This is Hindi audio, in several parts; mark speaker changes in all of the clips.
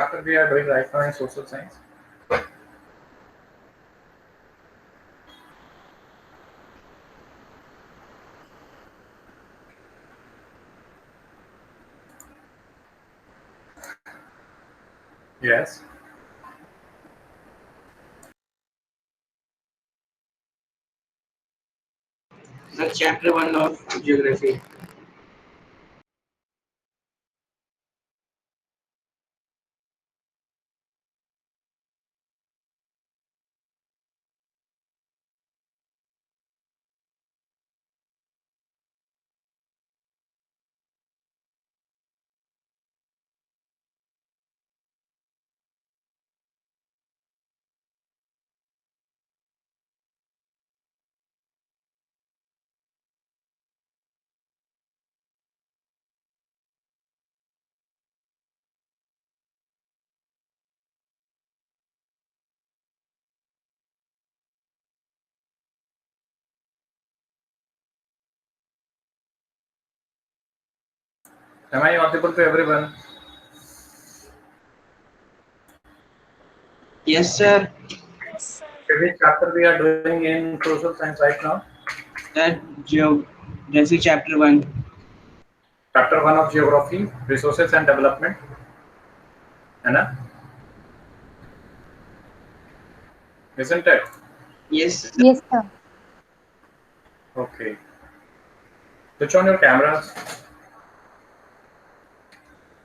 Speaker 1: chapter we are doing right now in social science? Yes.
Speaker 2: The chapter 1 of geography.
Speaker 1: Am I audible to everyone?
Speaker 2: Yes, sir.
Speaker 1: Which chapter we are doing in social science right now?
Speaker 2: That geography chapter 1.
Speaker 1: Chapter 1 of geography, resources and development. है ना? Isn't it?
Speaker 2: Yes.
Speaker 3: Yes, sir.
Speaker 1: Okay. Switch on your cameras.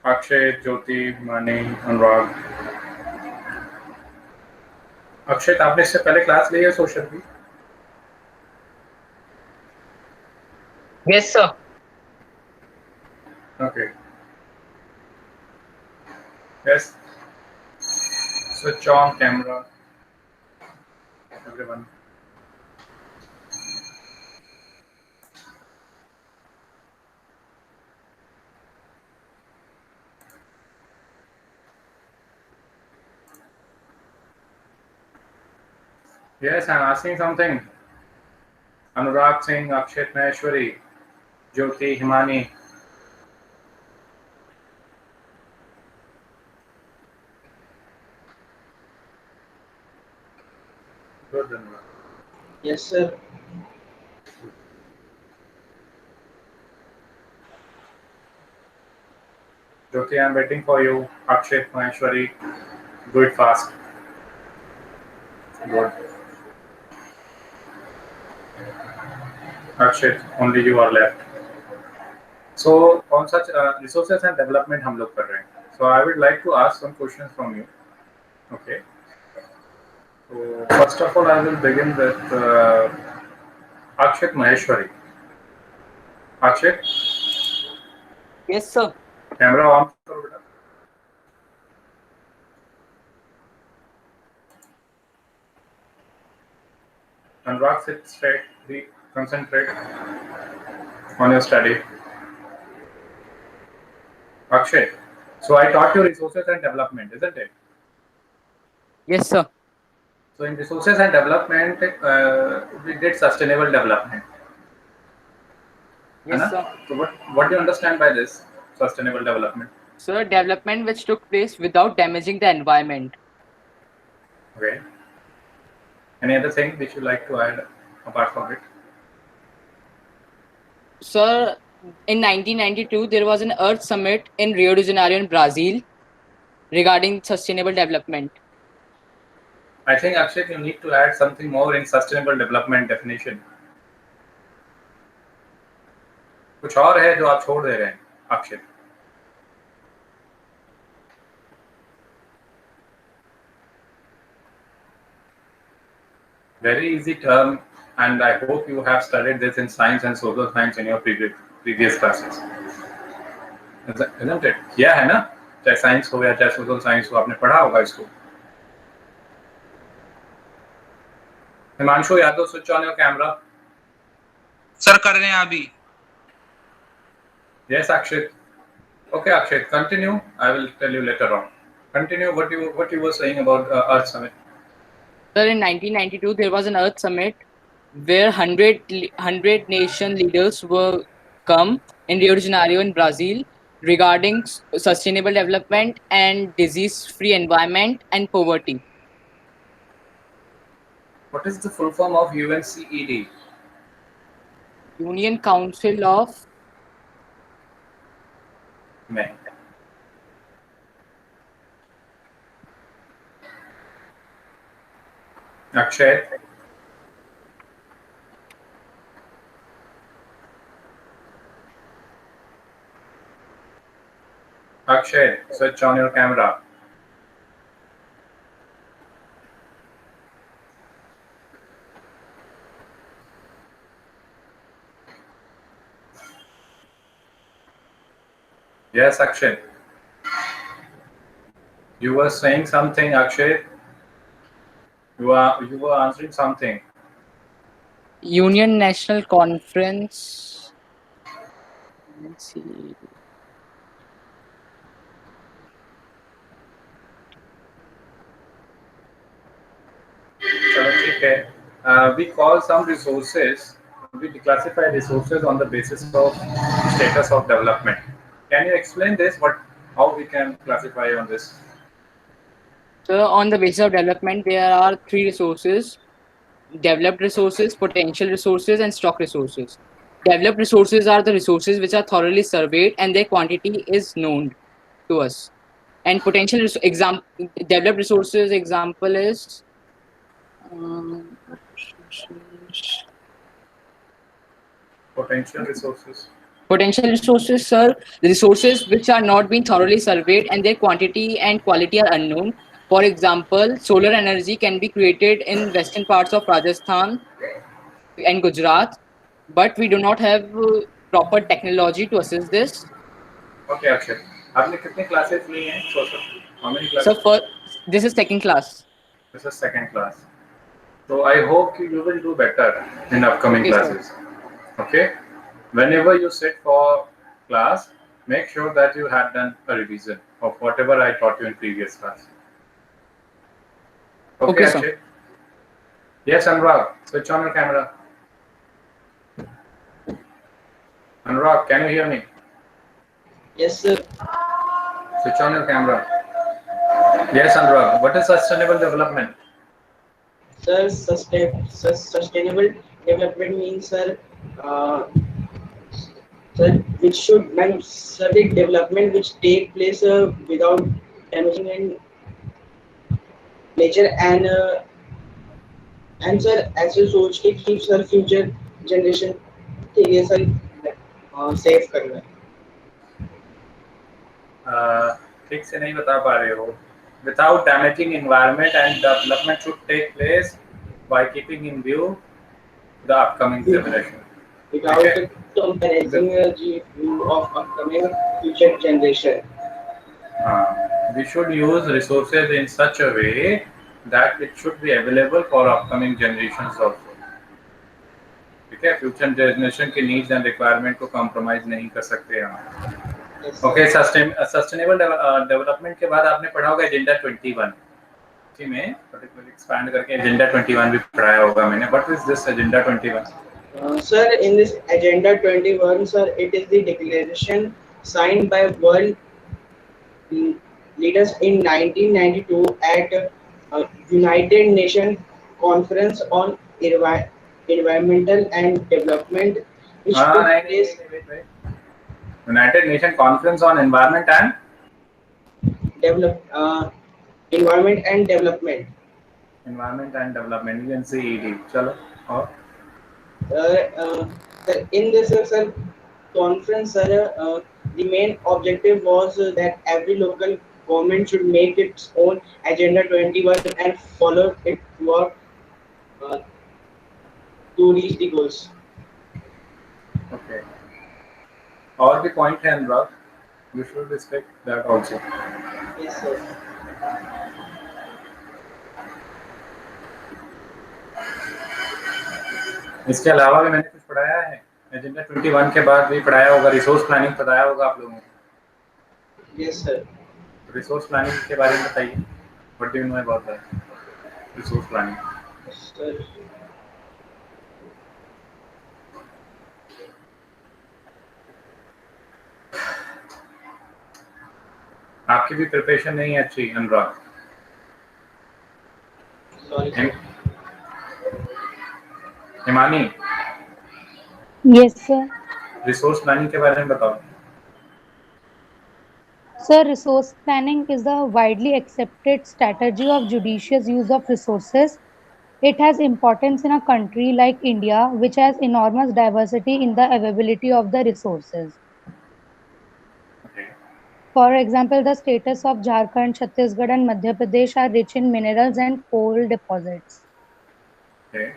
Speaker 1: Akshay, Jyoti, Mani, Anurag. Akshay आपने इससे पहले क्लास ली है सोशल की?
Speaker 4: Yes, sir.
Speaker 1: Okay. Yes. Switch on camera. Everyone. Yes, I'm asking something. Anurag Singh, Akshay Maheshwari, Jyoti, Himani. Good, Anurag.
Speaker 2: Yes, sir.
Speaker 1: Jyoti, I'm waiting for you. Akshay Maheshwari, do it fast. Good. Akshay, only you are left. So, on such resources and development हम लोग कर रहे हैं. So, I would like to ask some questions from you. Okay. So, first of all, I will begin with Akshay Maheshwari. Akshay,
Speaker 4: Yes, sir.
Speaker 1: camera on करो बेटा. Anurag, sit straight. Be concentrate on your study. Akshay, so I taught you resources and development, isn't it?
Speaker 4: Yes, sir.
Speaker 1: So in resources and development, we did sustainable development.
Speaker 4: Yes,
Speaker 1: Anna?
Speaker 4: sir.
Speaker 1: So what do you understand by this sustainable development?
Speaker 4: Sir, development which took place without damaging the environment.
Speaker 1: Okay. Any other thing which you like to add apart from it?
Speaker 4: Sir, in 1992, there was an Earth Summit in Rio de Janeiro in Brazil regarding sustainable development.
Speaker 1: I think Akshay, you need to add something more in sustainable development definition. कुछ और है जो आप छोड़ दे रहे हैं, Akshay? Very easy term, and I hope you have studied this in science and social science in your previous classes. Isn't it? किया है ना? चाहे साइंस हो या चाहे सोशल साइंस हो, आपने पढ़ा होगा इसको. Himanshu Yadav, switch on your camera.
Speaker 5: Sir कर रहे हैं अभी.
Speaker 1: Yes, Akshay. Okay, Akshay, continue. I will tell you later on. Continue what you were saying about Earth Summit.
Speaker 4: Sir, in 1992, there was an Earth Summit where 100 nation leaders were come in Rio de Janeiro in Brazil regarding sustainable development and disease-free environment and poverty.
Speaker 1: What is the full form of UNCED?
Speaker 4: Union Council of
Speaker 1: में Akshay, Akshay, switch on your camera. Yes, Akshay. You were saying something, Akshay. You were answering something.
Speaker 4: Union National Conference. Let's see.
Speaker 1: चलो ठीक है. We call some resources. We declassify resources on the basis of status of development. Can you explain this? How we can classify on this?
Speaker 4: So, on the basis of development, there are three resources: developed resources, potential resources, and stock resources. Developed resources are the resources which are thoroughly surveyed and their quantity is known to us. And developed resources example is um,
Speaker 1: Potential resources.
Speaker 4: potential resources, sir. The resources which are not being thoroughly surveyed and their quantity and quality are unknown. For example, solar energy can be created in western parts of Rajasthan and Gujarat, but we do not have proper technology to assess this.
Speaker 1: Okay, Akshay. आपने कितने classes ली हैं? How many
Speaker 4: So,
Speaker 1: classes?
Speaker 4: this is second class.
Speaker 1: This is second class. So I hope you will do better in upcoming
Speaker 4: Okay, sir.
Speaker 1: classes. Okay. Whenever you sit for class, make sure that you had done a revision of whatever I taught you in previous class. Okay,
Speaker 4: Okay, sir.
Speaker 1: Akshay? Yes, Anurag, switch on your camera. Anurag, can you hear me?
Speaker 2: Yes, sir.
Speaker 1: Switch on your camera. Yes, Anurag, what is sustainable development?
Speaker 2: Sir, sustainable development means, uh, sir, which should man sir, the development which take place without damaging and nature and sir as you सोच के keeps her future generation के लिए सर सेव करना है.
Speaker 1: ठीक से नहीं बता पा रहे हो. Without damaging environment and development should take place by keeping in view the upcoming generation.
Speaker 2: Without
Speaker 1: Okay.
Speaker 2: comparison the view of upcoming future generation.
Speaker 1: We should use resources in such a way that it should be available for upcoming generations also. ठीक है, फ्यूचर जनरेशन के नीड्स एंड रिक्वायरमेंट को कॉम्प्रोमाइज नहीं कर सकते हम.
Speaker 2: Yes,
Speaker 1: ओके, सस्टेनेबल डेवलपमेंट के बाद आपने पढ़ा होगा एजेंडा 21. इसी में पर्टिकुलरली एक्सपैंड करके एजेंडा 21 भी पढ़ाया होगा मैंने. What is this agenda 21?
Speaker 2: sir, in this Agenda 21, sir, it is the declaration signed by world leaders in 1992 at United Nations Conference on Environmental and Development, which took place
Speaker 1: United nation conference on environment and
Speaker 2: develop environment and development.
Speaker 1: UNCED. चलो. और
Speaker 2: In this sir, conference, sir, the main objective was that every local government should make its own Agenda 21 and follow it throughout to reach the goals.
Speaker 1: Okay, और भी पॉइंट है Anurag, you should respect that also.
Speaker 2: Yes, sir.
Speaker 1: इसके अलावा भी मैंने कुछ पढ़ाया है. एजेंडा 21 के बाद भी पढ़ाया होगा, रिसोर्स प्लानिंग पढ़ाया होगा आप लोगों को.
Speaker 2: Yes, sir.
Speaker 1: रिसोर्स प्लानिंग के बारे में बताइए. What do you know about that resource planning?
Speaker 2: Sir.
Speaker 1: आपकी भी प्रिपरेशन नहीं है अच्छी अनुराग।
Speaker 2: Sorry, sir.
Speaker 1: Himani,
Speaker 3: Yes, sir.
Speaker 1: Resource planning के बारे में बताओ।
Speaker 3: Sir, resource planning is the widely accepted strategy of judicious use of resources. It has importance in a country like India, which has enormous diversity in the availability of the resources.
Speaker 1: Okay.
Speaker 3: For example, the states of Jharkhand, Chhattisgarh, and Madhya Pradesh are rich in minerals and coal deposits.
Speaker 1: Okay.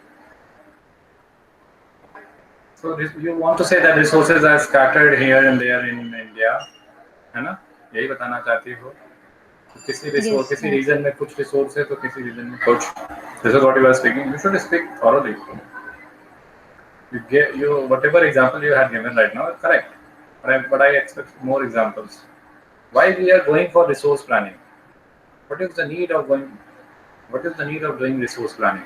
Speaker 1: So you want to say that resources are scattered here and there in India, है ना? यही बताना चाहती हो? किसी
Speaker 3: Yes,
Speaker 1: किसी
Speaker 3: sir.
Speaker 1: रीजन में कुछ रिसोर्स है तो किसी रीजन में कुछ. This is what you are speaking. You should speak thoroughly. You whatever example you have given right now is correct, but I expect more examples. Why we are going for resource planning? What is the need of going? What is the need of doing resource planning?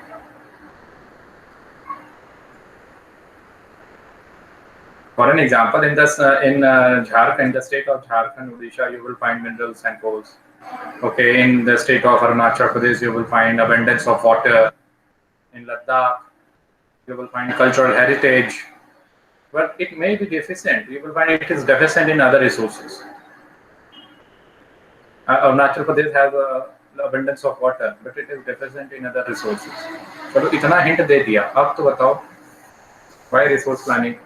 Speaker 1: For an example, in Jharkhand, the state of Jharkhand, Odisha, you will find minerals and coals. Okay, in the state of Arunachal Pradesh, you will find abundance of water. In Ladakh, you will find cultural heritage. But it may be deficient. You will find it is deficient in other resources. Arunachal Pradesh has abundance of water, but it is deficient in other resources. चलो इतना hint दे दिया. अब तो बताओ, why resource planning?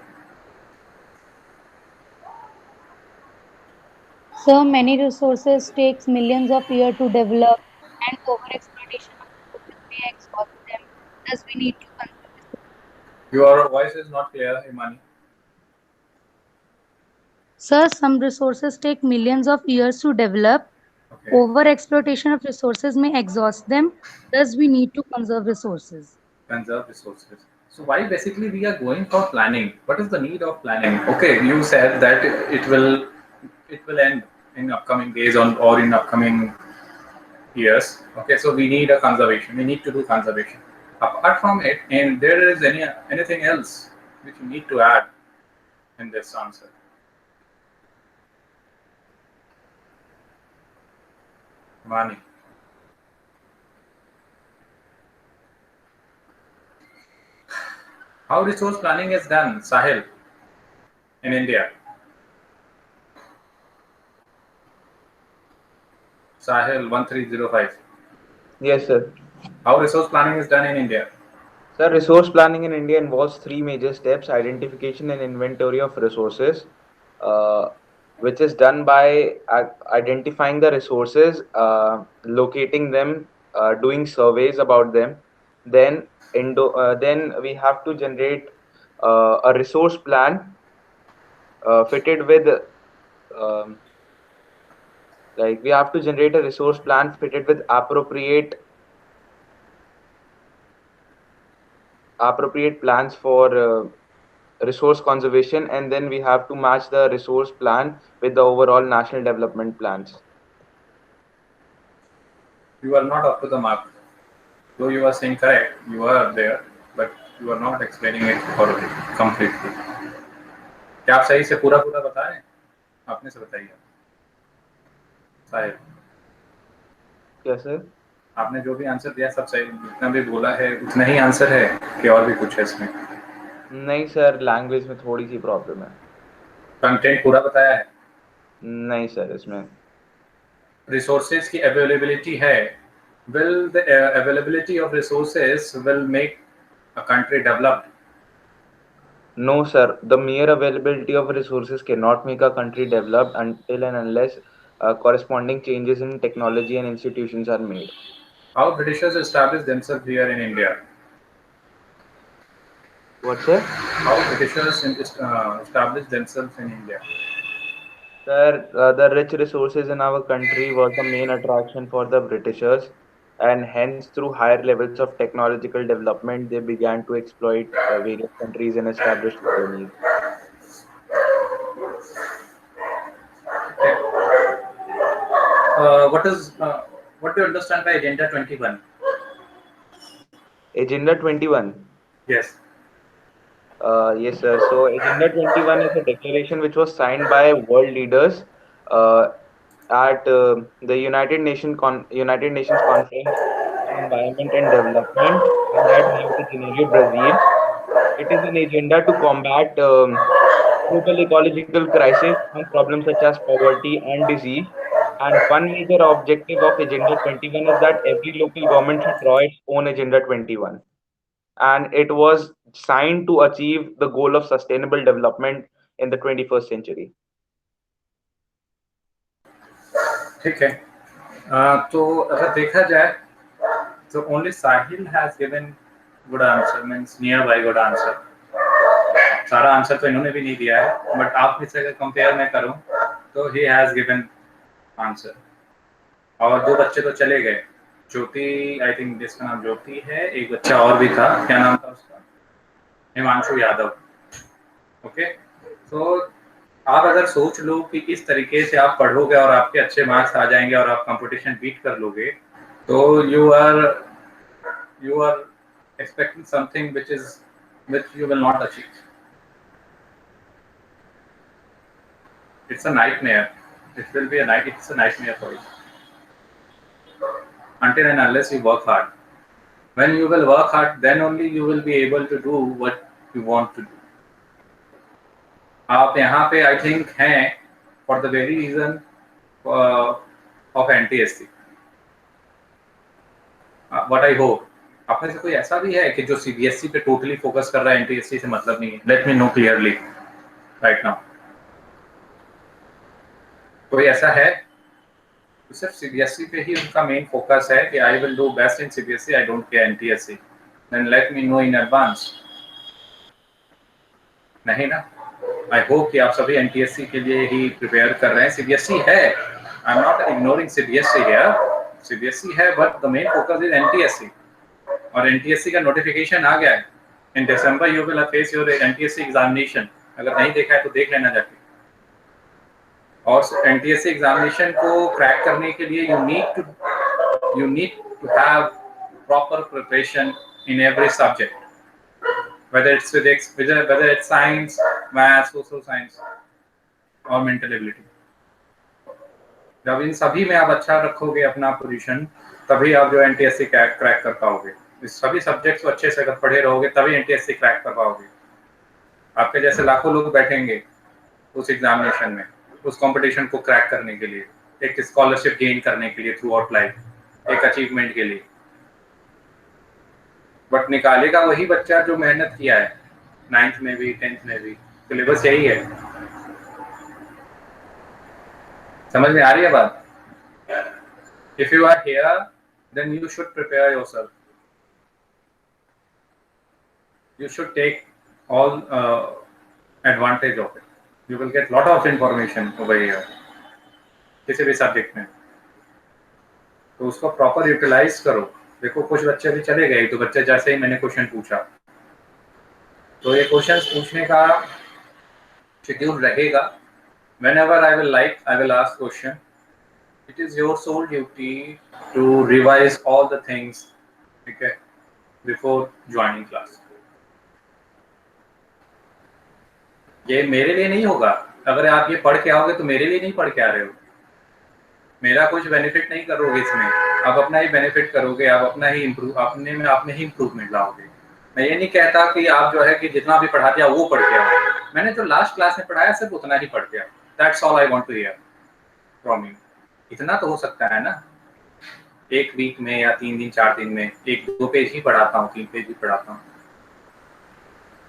Speaker 3: So many resources takes millions of years to develop, and overexploitation of resources may exhaust them. Thus, we need to conserve resources.
Speaker 1: Your voice is not clear, Himani.
Speaker 3: Sir, some resources take millions of years to develop.
Speaker 1: Okay.
Speaker 3: Overexploitation of resources may exhaust them. Thus, we need to conserve resources.
Speaker 1: Conserve resources. So why basically we are going for planning? What is the need of planning? Okay, you said that it will end in upcoming days or in upcoming years. Okay, so we need a conservation. We need to do conservation. Apart from it, and there is anything else which you need to add in this answer? Mani. How resource planning is done, Sahil, in India? Sahil 1305.
Speaker 6: Yes, sir.
Speaker 1: How resource planning is done in India?
Speaker 6: Sir, resource planning in India involves three major steps: identification and inventory of resources, which is done by identifying the resources, locating them, doing surveys about them. Then we have to generate a resource plan fitted with um, like we have to generate a resource plan fitted with appropriate plans for resource conservation, and then we have to match the resource plan with the overall national development plans.
Speaker 1: You are not up to the mark. Though you are saying correct, you are there, but you are not explaining it thoroughly, completely. क्या आप सही से पूरा पूरा बता रहे हैं? आपने से बताइए साहिब.
Speaker 6: Yes, sir.
Speaker 1: आपने जो भी आंसर दिया सब सही, जितना भी बोला है उतना ही आंसर है कि और भी कुछ है इसमें?
Speaker 6: नहीं सर, लैंग्वेज में थोड़ी सी प्रॉब्लम है.
Speaker 1: कंटेंट पूरा बताया है?
Speaker 6: नहीं सर, इसमें
Speaker 1: रिसोर्सेज की अवेलेबिलिटी है. Will the availability of resources will make a country developed?
Speaker 6: No sir, the mere availability of resources cannot make a country developed until and unless corresponding changes in technology and institutions are made.
Speaker 1: How Britishers established themselves here in India?
Speaker 6: What sir?
Speaker 1: How Britishers established themselves in India?
Speaker 6: Sir, the rich resources in our country was the main attraction for the Britishers, and hence through higher levels of technological development, they began to exploit various countries and established colonies.
Speaker 1: What do you understand by Agenda 21?
Speaker 6: Agenda 21.
Speaker 1: Yes.
Speaker 6: Yes, sir. So Agenda 21 is a declaration which was signed by world leaders at the United Nations Conference on Environment and Development held at Rio de Janeiro, Brazil. It is an agenda to combat global ecological crisis and problems such as poverty and disease. And one major objective of Agenda 21 is that every local government should draw its own Agenda 21. And it was signed to achieve the goal of sustainable development in the 21st century.
Speaker 1: ठीक है. तो अगर देखा जाए तो only Sahil has given good answer, means nearby good answer. सारा आंसर तो इन्होंने भी नहीं दिया है, बट आप में से अगर कंपेयर मैं करूं तो he has given आंसर. और दो बच्चे तो चले गए. ज्योति, आई थिंक जिसका नाम ज्योति है, एक बच्चा और भी था, क्या नाम था उसका? हिमांशु यादव. ओके, तो आप अगर सोच लो कि इस तरीके से आप पढ़ोगे और आपके अच्छे मार्क्स आ जाएंगे और आप कंपटीशन बीट कर लोगे, तो you are expecting something which you will not achieve. It's a nightmare. It's a nightmare for you. Until and unless you work hard. When you will work hard, then only you will be able to do what you want to do. आप यहाँ पे I think हैं for the very reason of NTSC. What I hope. आप में से कोई ऐसा भी है कि जो CBSE पे टोटली फोकस कर रहा है, NTSC से मतलब नहीं है? Let me know clearly right now. कोई ऐसा है तो सिर्फ CBSE पे ही उनका मेन फोकस है कि I will do best in CBSE, I don't care NTSC. Then let me know in advance. नहीं ना? आई होप कि आप सभी NTSC के लिए ही प्रिपेयर कर रहे हैं. CBSE है, I am not ignoring CBSE here. CBSE है, but the main focus is NTSC. और NTSC का नोटिफिकेशन आ गया है. In December you will face your NTSC examination. अगर नहीं देखा है तो देख लेना जाके. और NTSC एग्जामिनेशन को क्रैक करने के लिए you need to have proper preparation in every subject, whether it's physics, whether it's science, math, social science और mental ability. जब इन सभी में आप अच्छा रखोगे अपना पोजीशन, तभी आप जो NTSC क्रैक कर पाओगे. इस सभी सब्जेक्ट्स को अच्छे से अगर पढ़े रहोगे तभी NTSC क्रैक कर पाओगे. आपके जैसे लाखों लोग बैठेंगे उस एग्जामिनेशन में, उस कंपटीशन को क्रैक करने के लिए, एक स्कॉलरशिप गेन करने के लिए थ्रू आउट लाइफ, एक अचीवमेंट के लिए. बट निकालेगा वही बच्चा जो मेहनत किया है 9th में भी 10th में भी. सिलेबस यही है. समझ में आ रही है बात? If you are here then you should prepare yourself. You should take all advantage of it. You will get lot of information over here किसी भी सब्जेक्ट में. तो उसको प्रॉपर यूटिलाइज करो. देखो कुछ बच्चे भी चले गए, तो बच्चे जैसे ही मैंने क्वेश्चन पूछा, तो ये क्वेश्चंस पूछने का शेड्यूल रहेगा. Whenever I will ask question. It is your sole duty to revise all the things, okay, before joining class. ये मेरे लिए नहीं होगा. अगर आप ये पढ़ के आओगे तो मेरे लिए नहीं पढ़ के आ रहे हो. मेरा कुछ बेनिफिट नहीं करोगे इसमें. आप अपना ही बेनिफिट करोगे. आप अपना ही अपने ही इम्प्रूवमेंट लाओगे. मैं ये नहीं कहता कि आप जो है कि जितना भी पढ़ा दिया वो पढ़ के आओ. मैंने जो लास्ट क्लास में पढ़ाया सिर्फ उतना ही पढ़ के आओ. That's all I want to hear from you. इतना तो हो सकता है ना. एक वीक में या 3 दिन 4 दिन में 1-2 पेज ही पढ़ाता हूँ, 3 पेज ही पढ़ाता हूँ.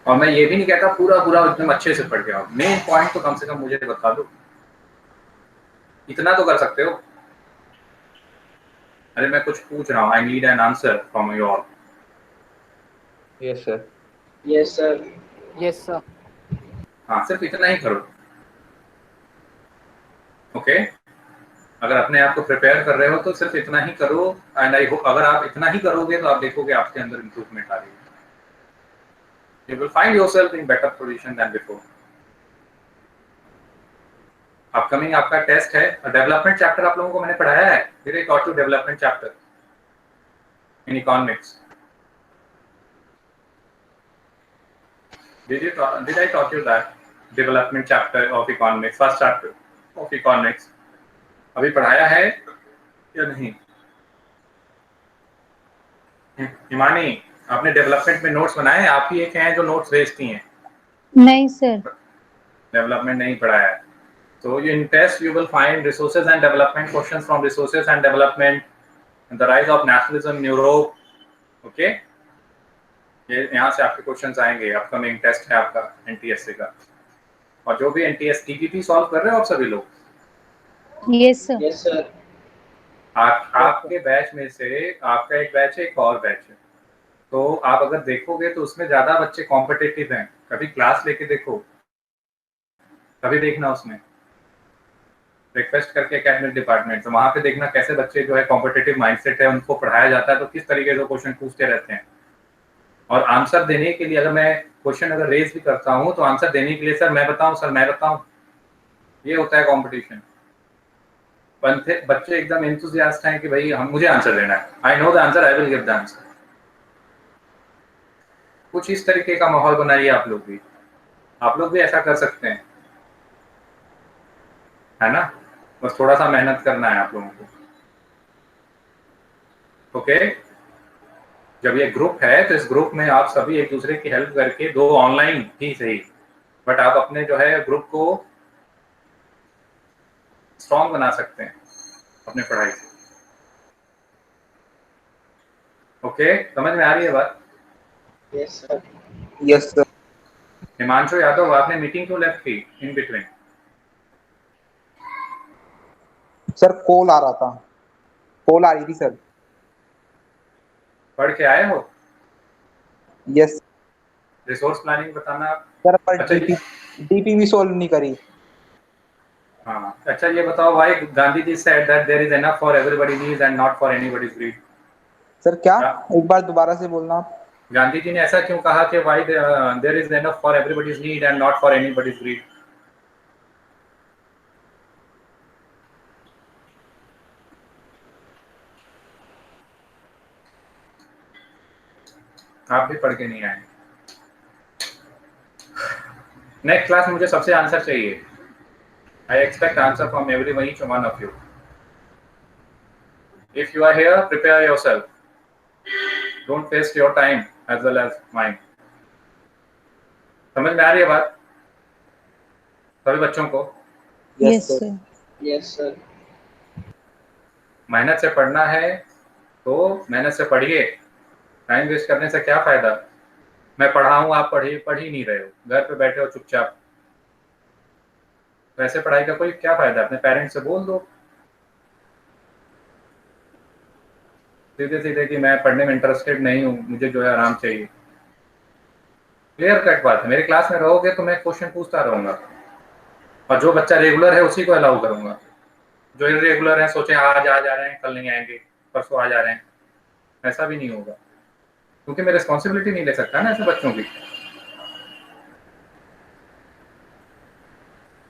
Speaker 1: और मैं ये भी नहीं कहता पूरा एकदम अच्छे से पढ़ के आओ. मेन पॉइंट तो कम से कम मुझे बता दो. इतना तो कर सकते हो. अरे मैं कुछ पूछ रहा हूँ. I need an answer from you all.
Speaker 6: Yes, sir.
Speaker 2: Yes, sir.
Speaker 4: Yes, sir.
Speaker 1: हाँ, सिर्फ इतना ही करो. ओके, अगर अपने आप को प्रिपेयर कर रहे हो तो सिर्फ इतना ही करो. एंड आई होप अगर आप इतना ही करोगे तो आप देखोगे आपके अंदर इम्प्रूवमेंट आ रही है. You will find yourself in better position than before. Upcoming आपका टेस्ट है. डेवलपमेंट चैप्टर आप लोगों को मैंने पढ़ाया है. Did I taught you development chapter in economics? Did I taught you that development chapter of economics, first chapter of economics? अभी पढ़ाया है या नहीं? हिमानी, आपने डेवलपमेंट में नोट्स बनाए हैं? आप ही एक हैं जो नोट्स भेजती हैं।
Speaker 3: नहीं सर।
Speaker 1: डेवलपमेंट नहीं पढ़ाया है। So in test you will find resources and development questions from resources and development, and the rise of nationalism in Europe. Okay, ये यहाँ से आपके क्वेश्चंस आएंगे। अपकमिंग टेस्ट है आपका एनटीएससी का। और जो भी एनटीएस टीपीपी सॉल्व कर रहे हो आप सभी लोग?
Speaker 3: Yes sir.
Speaker 2: Yes, sir.
Speaker 1: आपके बैच में से आपका एक बैच है, एक और बैच है, तो आप अगर देखोगे तो उसमें ज्यादा बच्चे कॉम्पिटिटिव हैं। कभी क्लास लेके देखो, कभी देखना उसमें रिक्वेस्ट करके एकेडमिक डिपार्टमेंट, तो वहां पे देखना कैसे बच्चे जो है कॉम्पिटिटिव माइंडसेट है, उनको पढ़ाया जाता है तो किस तरीके से क्वेश्चन पूछते रहते हैं। और आंसर देने के लिए अगर मैं क्वेश्चन अगर रेज भी करता हूँ तो आंसर देने के लिए सर मैं बताऊं, ये होता है कॉम्पिटिशन। बच्चे एकदम एंथुसियास्ट हैं कि भाई मुझे आंसर देना है, I know the answer, I will give the answer. कुछ इस तरीके का माहौल बनाइए। आप लोग भी ऐसा कर सकते हैं, है ना? बस थोड़ा सा मेहनत करना है आप लोगों को। ओके, जब ये ग्रुप है तो इस ग्रुप में आप सभी एक दूसरे की हेल्प करके, दो ऑनलाइन ही सही, बट आप अपने जो है ग्रुप को स्ट्रॉन्ग बना सकते हैं अपने पढ़ाई से। ओके, समझ में आ रही है बात?
Speaker 2: Yes, sir.
Speaker 6: Yes, sir.
Speaker 1: Himanshu Yadav, आपने मीटिंग क्यों लेफ्ट की इन बिटवीन?
Speaker 7: सर कॉल आ रहा था, कॉल आ रही थी सर।
Speaker 1: पढ़ के आए हो?
Speaker 7: यस
Speaker 1: रिसोर्स प्लानिंग बताना।
Speaker 7: सर, पर
Speaker 1: अच्छा,
Speaker 7: डीपी भी सोल्व नहीं करी।
Speaker 1: हाँ, अच्छा ये बताओ, why Gandhi ji said that there is enough for everybody's needs and not for anybody's greed?
Speaker 7: Sir क्या, एक बार दोबारा से बोलना आप।
Speaker 1: गांधी जी ने ऐसा क्यों कहा कि why there is enough for everybody's need and not for anybody's greed? आप भी पढ़ के नहीं आए। नेक्स्ट क्लास में मुझे सबसे आंसर चाहिए। I expect answer from every each one of you. If you are here, prepare yourself, don't waste your time as well as mine. समझ में आ रही है बात सभी बच्चों को?
Speaker 3: Yes sir.
Speaker 2: Yes, sir.
Speaker 1: मेहनत से पढ़ना है तो मेहनत से पढ़िए। टाइम वेस्ट करने से क्या फायदा? मैं पढ़ाऊं, आप पढ़ ही नहीं रहे हो, घर पे बैठे हो चुपचाप, तो ऐसे पढ़ाई का कोई क्या फायदा? अपने पेरेंट्स से बोल दो सीधे सीधे कि मैं पढ़ने में इंटरेस्टेड नहीं हूँ, मुझे जो है आराम चाहिए। क्लियर कट बात है। मेरी क्लास में रहोगे तो मैं क्वेश्चन पूछता रहूंगा, और जो बच्चा रेगुलर है उसी को अलाउ करूंगा। जो इरेगुलर है सोचे आज आ जा रहे हैं, कल नहीं आएंगे, परसों आ जा रहे हैं, ऐसा भी नहीं होगा, क्योंकि मैं रिस्पॉन्सिबिलिटी नहीं ले सकता ना ऐसे बच्चों की।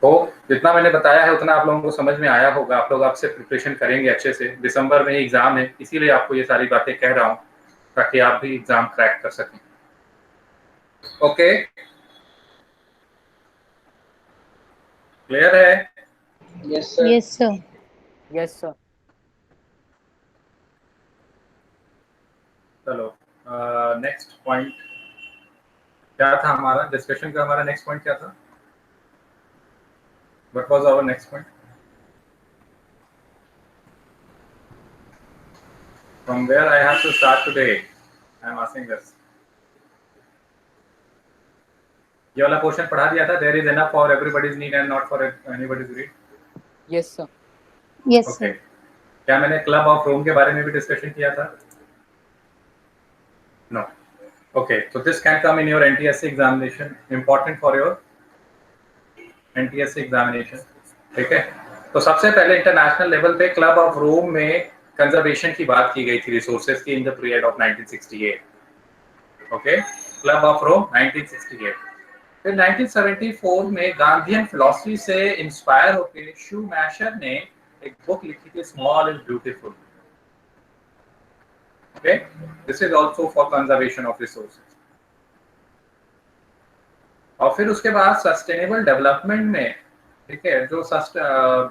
Speaker 1: तो जितना मैंने बताया है उतना आप लोगों को समझ में आया होगा। आप लोग आपसे प्रिपरेशन करेंगे अच्छे से। दिसंबर में ही एग्जाम है, इसीलिए आपको ये सारी बातें कह रहा हूँ ताकि आप भी एग्जाम क्रैक कर सकें। ओके, क्लियर है?
Speaker 2: Yes, sir.
Speaker 3: Yes sir.
Speaker 4: Yes, sir.
Speaker 1: चलो, नेक्स्ट पॉइंट क्या था हमारा डिस्कशन का? हमारा नेक्स्ट पॉइंट क्या था? What was our next point? From where I have to start today? I am asking this. ये वाला क्वेश्चन पढ़ा दिया था, there is enough for everybody's need and not for anybody's greed.
Speaker 4: Yes, sir.
Speaker 3: Yes
Speaker 1: okay,
Speaker 3: sir.
Speaker 1: क्या मैंने क्लब ऑफ रोम के बारे में भी डिस्कशन किया था? No. Okay, so this can come in your NTSC examination, important for your NTSC examination। ठीक है, तो सबसे पहले इंटरनेशनल लेवल पे क्लब ऑफ रोम में कंजर्वेशन की बात की गई थी रिसोर्सेज की in the period of 1968। Okay, club of Rome 1968। फिर 1974 में गांधीयन फिलॉसफी से इंस्पायर होकर शूमैशर ने एक बुक लिखी थी, small is beautiful. Okay, this is also for conservation of resources. और फिर उसके बाद सस्टेनेबल डेवलपमेंट में ठीक है, जो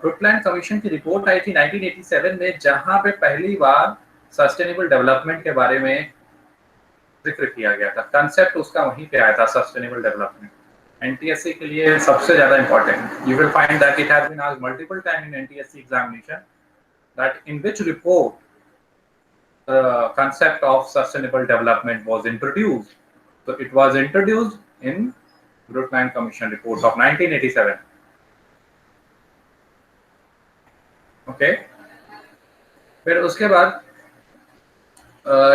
Speaker 1: ब्रुकलैंड कमीशन की रिपोर्ट आई थी 1987 में, जहां पे पहली बार सस्टेनेबल डेवलपमेंट के बारे में जिक्र किया गया था, कंसेप्ट उसका वहीं पे आया था, सस्टेनेबल डेवलपमेंट। एनटीएससी के लिए सबसे ज्यादा important, you will find that it has been asked multiple time in NTSC examination that in which report the concept of sustainable development was introduced. So it was introduced in Brundtland Commission report of 1987. Okay. फिर उसके बाद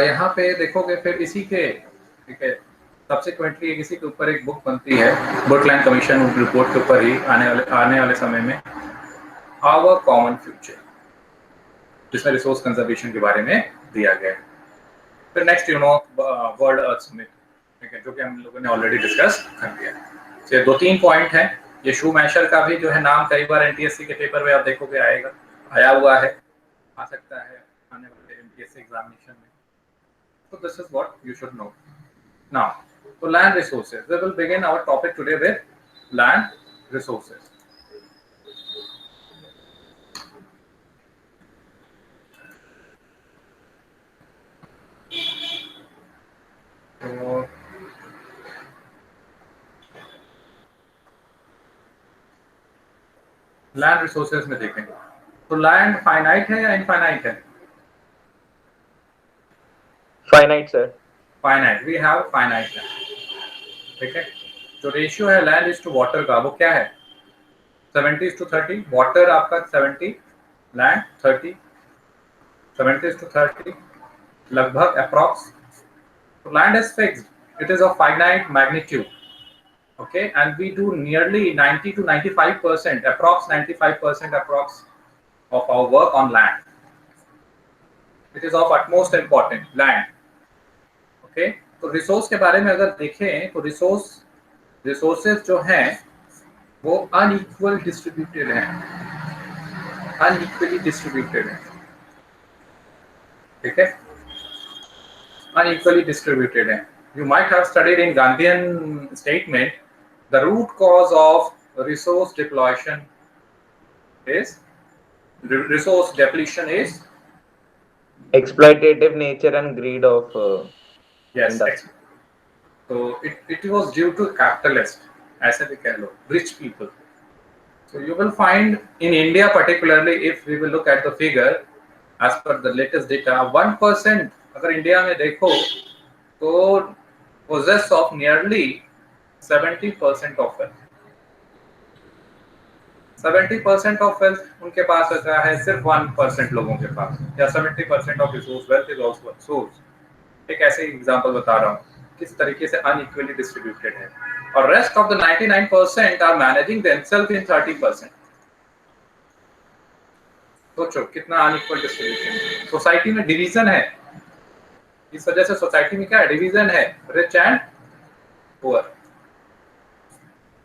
Speaker 1: यहाँ पे देखोगे फिर इसी के, ठीक है, सब्सिक्वेंटली किसी के ऊपर एक बुक बनती है ब्रुकलैंड कमीशन रिपोर्ट के ऊपर ही आने वाले समय में, आवर कॉमन फ्यूचर, जिसमें रिसोर्स कंजर्वेशन के बारे में दिया गया है। फिर नेक्स्ट वर्ल्ड अर्थ समिट, ठीक है, जो कि हम लोगों ने ऑलरेडी डिस्कस कर दिया। ये 2-3 पॉइंट हैं। ये शूमैशर का भी जो है नाम कई बार एनटीएससी के पेपर में आप देखोगे आया हुआ है, आ सकता है आने वाले एनटीएससी एग्जामिनेशन में। तो this is what you should know now. तो land resources, we will begin our topic today with land resources. तो लैंड रिसोर्सेज में देखें तो लैंड फाइनाइट है या इनफाइनाइट है?
Speaker 6: Finite sir.
Speaker 1: Finite, we have finite land, ठीक है। जो रेशियो है लैंड इज टू वाटर का, वो क्या है? 70:30। वाटर आपका 70, लैंड 30, 70:30 लगभग approx. So land is fixed, it is of finite magnitude, okay, and we do nearly 90 to 95%, approx 95% approx of our work on land. It is of utmost important, land, okay. तो रिसोर्स के बारे में अगर देखें तो रिसोर्सेज जो हैं वो अनइक्वल डिस्ट्रीब्यूटेड हैं, अनइक्वली डिस्ट्रीब्यूटेड हैं, ठीक है, unequally distributed है। You might have studied in Gandhian statement, the root cause of resource depletion is
Speaker 6: exploitative nature and greed of
Speaker 1: yes,
Speaker 6: industry.
Speaker 1: so it was due to capitalist, ऐसे भी कह लो, rich people. So you will find in India particularly, if we will look at the figure as per the latest data, 1% अगर इंडिया में देखो तो possess of nearly 70% of wealth, 70% of wealth उनके पास होता है, सिर्फ 1% लोगों के पास, या 70% of resource wealth is also source। एक ऐसे एग्जांपल बता रहा हूँ किस तरीके से अनइक्वली डिस्ट्रीब्यूटेड है, और rest of the 99% are managing themselves in 30%। सोचो कितना अनइक्वल डिस्ट्रीब्यूशन है। सोसाइटी में डिवीजन है, इस वजह से सोसाइटी में क्या है? डिवीजन है, rich and poor,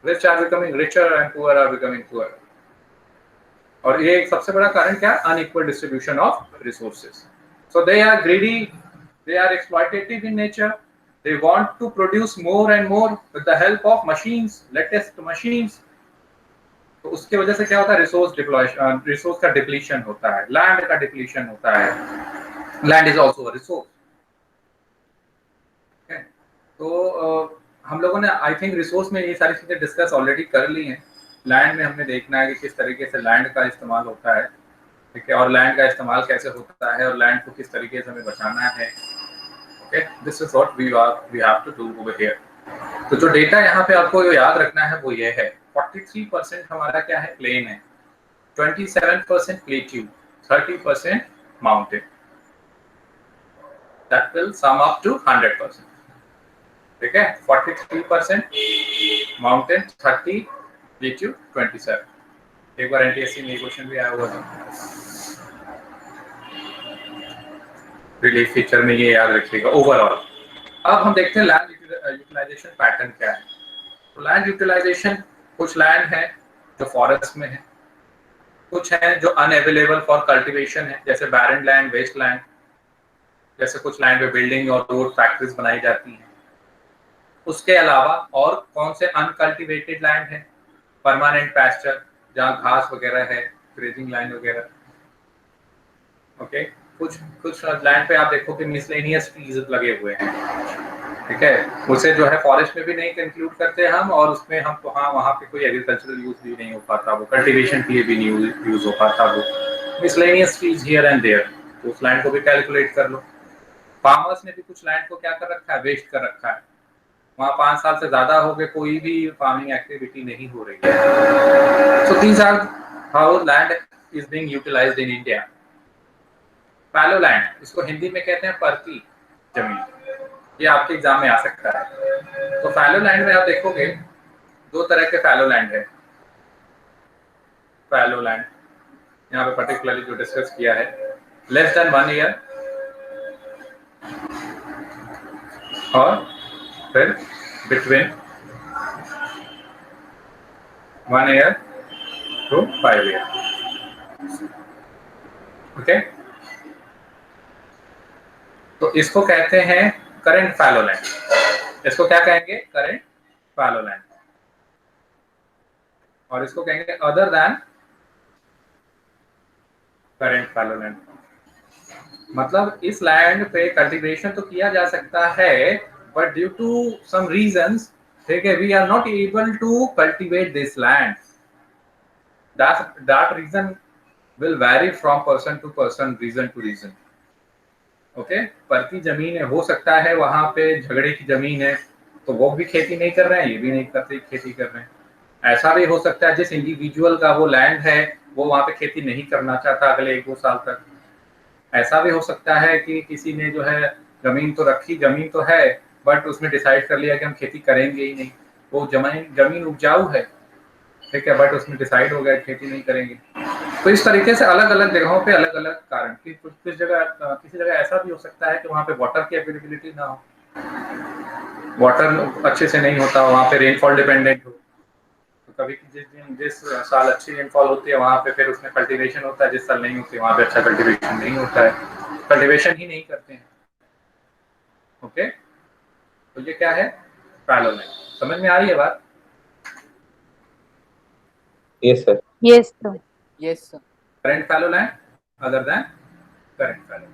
Speaker 1: rich are becoming richer and poor are becoming poor. और ये एक सबसे बड़ा कारण क्या है? Unequal distribution of resources. So they are greedy, they are exploitative in nature, they want to produce more and more with the help of machines, latest machines. तो उसके वजह से क्या होता है? रिसोर्स का डिप्लीशन होता है, लैंड का डिप्लीशन होता है। Land is also a resource. तो हम लोगों ने आई थिंक रिसोर्स में ये सारी चीजें डिस्कस ऑलरेडी कर ली हैं। लैंड में हमने देखना है कि किस तरीके से लैंड का इस्तेमाल होता है, ठीक है, और लैंड का इस्तेमाल कैसे होता है, और लैंड को किस तरीके से हमें बचाना है। Okay, this is what we have to do over here. तो जो डेटा यहाँ पे आपको याद रखना है वो ये है, 43% हमारा क्या है? प्लेन है, 27% plateau, 30% mountain. That will sum up to 100%, ठीक है। 43% माउंटेन, 30 प्लेट्यू, 27। एक बार एनटीएससी में क्वेश्चन भी आया हुआ था, रिलीफ फीचर में, ये याद रखिएगा ओवरऑल। अब हम देखते हैं लैंड यूटिलाइजेशन पैटर्न क्या है। तो लैंड यूटिलाइजेशन, कुछ लैंड है जो फॉरेस्ट में है, कुछ है जो अनअवेलेबल फॉर कल्टीवेशन है, जैसे बैरन लैंड, वेस्ट लैंड, जैसे कुछ लैंड पे बिल्डिंग और रोड फैक्ट्रीज बनाई जाती हैं। उसके अलावा और कौन से अनकल्टिवेटेड लैंड है? परमानेंट पैस्चर, जहाँ घास वगैरह है, ग्रेजिंग लाइन वगैरह। ओके, कुछ लैंड पे आप देखो कि मिसलेनियस ट्रीज लगे हुए हैं, ठीक है, उसे जो है फॉरेस्ट में भी नहीं कंक्लूड करते हम, और उसमें हम तो हाँ वहाँ पे कोई एग्रीकल्चरल यूज भी नहीं हो पाता, वो कल्टीवेशन के लिए भी नहीं यूज हो पाता, वो miscellaneous trees here and there, तो उस लैंड को भी कैलकुलेट कर लो। फार्मर्स ने भी कुछ लैंड को क्या कर रखा है, वेस्ट कर रखा है, वहाँ 5 साल से ज्यादा हो गए कोई भी फार्मिंग एक्टिविटी नहीं हो रही है। So these are how land is being utilized in India. Fallow land, इसको हिंदी में कहते हैं परती जमीन, ये आपके एग्जाम में आ सकता है। तो फैलो लैंड में आप देखोगे 2 तरह के फैलो लैंड है। फैलो लैंड यहाँ पे पर्टिकुलरली जो डिस्कस किया है, लेस देन 1 ईयर, और फिर between 1 year to 5 year. Okay, तो इसको कहते हैं करंट फैलो लैंड, इसको क्या कहेंगे, करंट फैलो लैंड, और इसको कहेंगे other than current fallow land. मतलब इस लैंड पे कल्टीवेशन तो किया जा सकता है, but due to some reasons, ठीक है, we are not able to cultivate this land. that reason will vary from person to person, reason to reason। Okay, परती जमीन है, हो सकता है वहां पे झगड़े की जमीन है, तो वो भी खेती नहीं कर रहे हैं, ये भी नहीं करते खेती कर रहे हैं। ऐसा भी हो सकता है जिस इंडिविजुअल का वो लैंड है वो वहां पे खेती नहीं करना चाहता अगले 1-2 साल तक। ऐसा भी हो सकता है कि किसी ने जो है जमीन तो रखी, जमीन तो है, बट उसने डिसाइड कर लिया कि हम खेती करेंगे ही नहीं, वो जमीन उपजाऊ है, ठीक है, बट उसमें डिसाइड हो गया खेती नहीं करेंगे। तो इस तरीके से अलग अलग जगहों पे अलग अलग कारण, किसी जगह ऐसा भी हो सकता है कि वहाँ पे वाटर की अवेलेबिलिटी ना हो, वाटर अच्छे से नहीं होता, वहाँ पे रेनफॉल डिपेंडेंट हो, तो कभी जिस साल अच्छी रेनफॉल होती है वहाँ पे फिर उसमें कल्टीवेशन होता है, जिस साल नहीं होती वहाँ पे अच्छा कल्टीवेशन नहीं होता है, कल्टीवेशन ही नहीं करते हैं। ओके, तो ये क्या है, फैलो लैंड। समझ में आ रही है बात?
Speaker 6: Yes, sir.
Speaker 3: Yes, sir.
Speaker 4: Yes, sir.
Speaker 1: Current fallow land other than current fallow.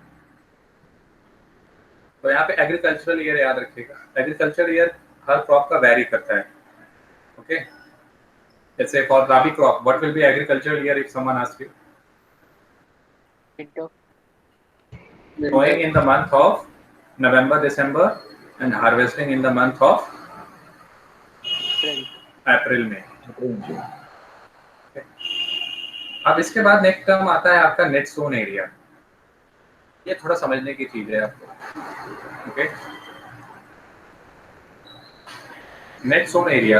Speaker 1: तो यहाँ पे एग्रीकल्चरल ईयर याद रखिएगा, एग्रीकल्चरल ईयर हर क्रॉप का वैरी करता है। ओके, जैसे for rabi crop what will be agricultural year if someone asks you?
Speaker 4: Winter.
Speaker 1: Sowing in the month of November, December and harvesting in the month of April, May। अब इसके बाद नेक्स्ट टर्म आता है आपका नेट सोन एरिया। ये थोड़ा समझने की चीज है आपको। ओके, नेट सोन एरिया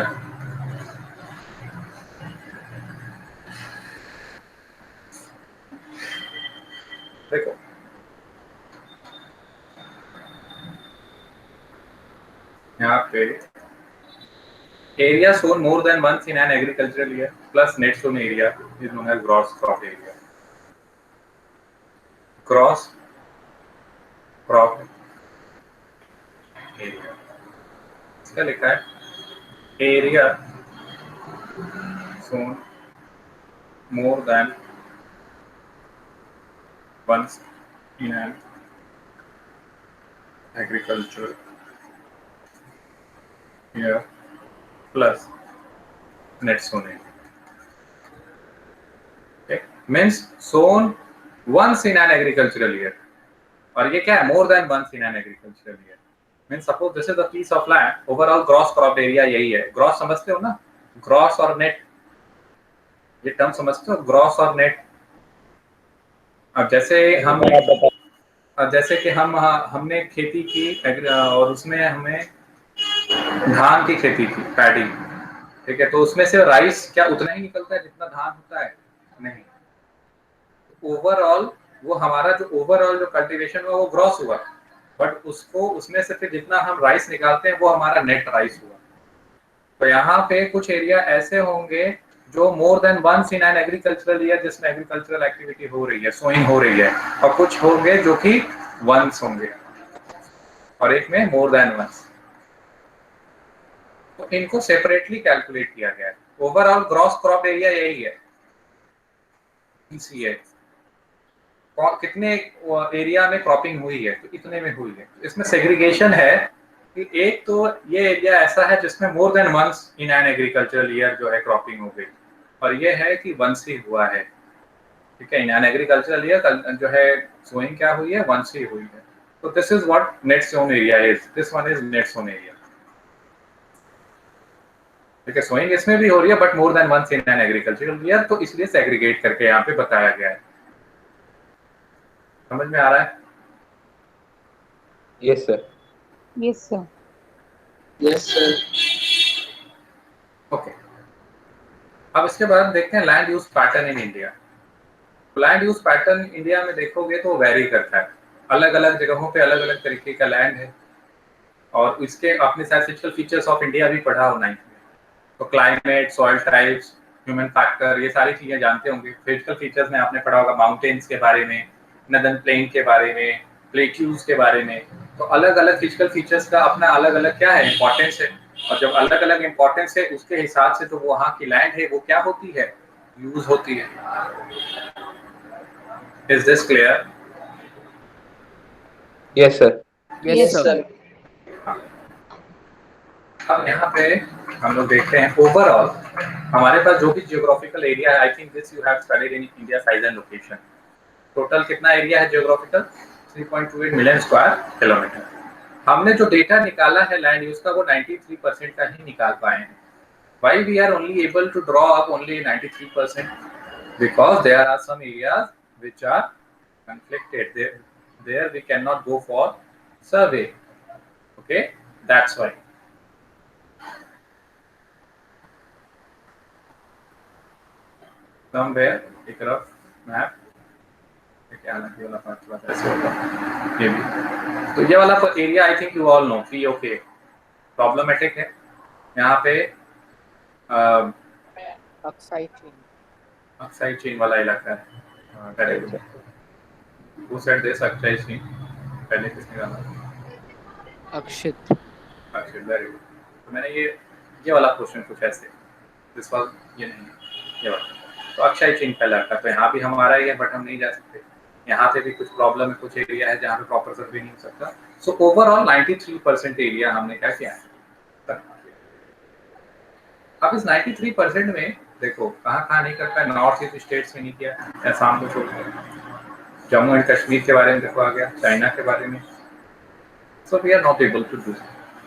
Speaker 1: देखो, यहाँ पे area sown more than once in an agricultural year plus net sown area is known as gross crop area। gross crop area इसका लिखा है area sown more than once in an agricultural year plus net sown area। Okay, means sown once in an agricultural year, और ये क्या है, more than once in an agricultural year। means suppose this is a piece of land, overall gross crop area यही है। gross समझते हो ना, gross और net, ये टर्म समझते हो, gross और net। अब जैसे कि हमने खेती की और उसमें हमें धान की खेती की, पैडी, ठीक है, तो उसमें से राइस क्या उतना ही निकलता है जितना धान होता है? नहीं, ओवरऑल वो हमारा जो ओवरऑल जो कल्टीवेशन हुआ वो ग्रॉस हुआ, बट उसमें से फिर जितना हम राइस निकालते हैं वो हमारा नेट राइस हुआ। तो यहाँ पे कुछ एरिया ऐसे होंगे जो more than once in an agricultural year, जिसमें एग्रीकल्चरल एक्टिविटी हो रही है, सोइंग हो रही है, और कुछ होंगे जो कि वंस होंगे और एक में मोर देन वंस। तो इनको सेपरेटली कैलकुलेट किया गया है। ओवरऑल ग्रॉस क्रॉप एरिया यही है, सी है, कितने एरिया में क्रॉपिंग हुई है, तो इतने में हुई है। इसमें सेग्रीगेशन है कि एक तो ये एरिया ऐसा है जिसमें more than once in an agricultural year जो है क्रॉपिंग हो गई, और ये है कि वंस ही हुआ है, ठीक है। इन एन एग्रीकल्चरल ईयर जो है सोइंग क्या हुई है, वंस ही हुई है। तो this is what net sown area is, this one is net sown area, ठीक है। सोइंग इसमें भी हो रही है but more than once in an agricultural year, तो इसलिए सेग्रीगेट करके यहाँ पे बताया गया है। समझ में आ रहा है?
Speaker 6: Yes, sir.
Speaker 3: Yes, sir.
Speaker 2: Yes, sir.
Speaker 1: Okay, अब इसके बाद देखते हैं land use pattern in India. Land use pattern India में देखोगे तो वेरी करता है, अलग अलग जगहों पे अलग अलग तरीके का लैंड है, और इसके अपने साथ फिजिकल फीचर्स ऑफ इंडिया भी पढ़ा हो 9th में, तो climate, soil types, human factor, ये सारी चीजें जानते होंगे। फिजिकल फीचर्स में आपने पढ़ा होगा माउंटेन्स के बारे में, नदन प्लेन के बारे में, प्लेट्यूज के बारे में। तो अलग अलग फिजिकल फीचर्स का अपना अलग अलग क्या है, इंपॉर्टेंस है, और जब अलग अलग इंपॉर्टेंस है उसके हिसाब से तो वहाँ की लैंड है वो क्या होती है, यूज होती है। Is this clear?
Speaker 6: Yes, sir.
Speaker 4: Yes,
Speaker 2: Yes,
Speaker 4: sir.
Speaker 2: sir.
Speaker 1: अब यहाँ पे हम लोग देखते हैं ओवरऑल हमारे पास जो भी जियोग्राफिकल एरिया है, I think this you have studied in India size and location. Total कितना एरिया है जियोग्राफिकल? 3.28 million square kilometre. हमने जो डेटा निकाला है लैंड यूज का वो 93% का ही निकाल पाए हैं। Why we are only able to draw up only 93%? Because there are some areas which are conflicted, there we cannot go for survey, okay, that's why. Somewhere एक रफ मैप क्या अलग वाला पार्ट वाला ऐसे होगा ये भी, तो ये वाला area I think you all know कि ओके प्रॉब्लमेटिक है। यहाँ पे अक्साई चेन वाला इलाका है, करेक्ट। वो सेट दे सकता है इसमें, पहले किसने कहा?
Speaker 4: Akshit.
Speaker 1: अच्छा वेरी गुड। तो मैंने ये वाला क्वेश्चन कुछ ऐसे, दिस वाज ये नहीं ये वाला, तो अक्षय चिन्ह का इलाका, तो यहाँ भी हमारा ही है बट हम नहीं जा सकते। यहाँ पे भी कुछ प्रॉब्लम है, कुछ एरिया है जहाँ पे प्रॉपर सर्वे नहीं हो सकता। सो ओवरऑल 93% एरिया हमने क्या किया है। अब इस 93% में देखो कहाँ कहाँ नहीं करता है, नॉर्थ ईस्ट स्टेट्स में नहीं किया, असम को छोड़कर। जम्मू एंड कश्मीर के बारे में देखो आ गया, चाइना के बारे में। So we are not able to do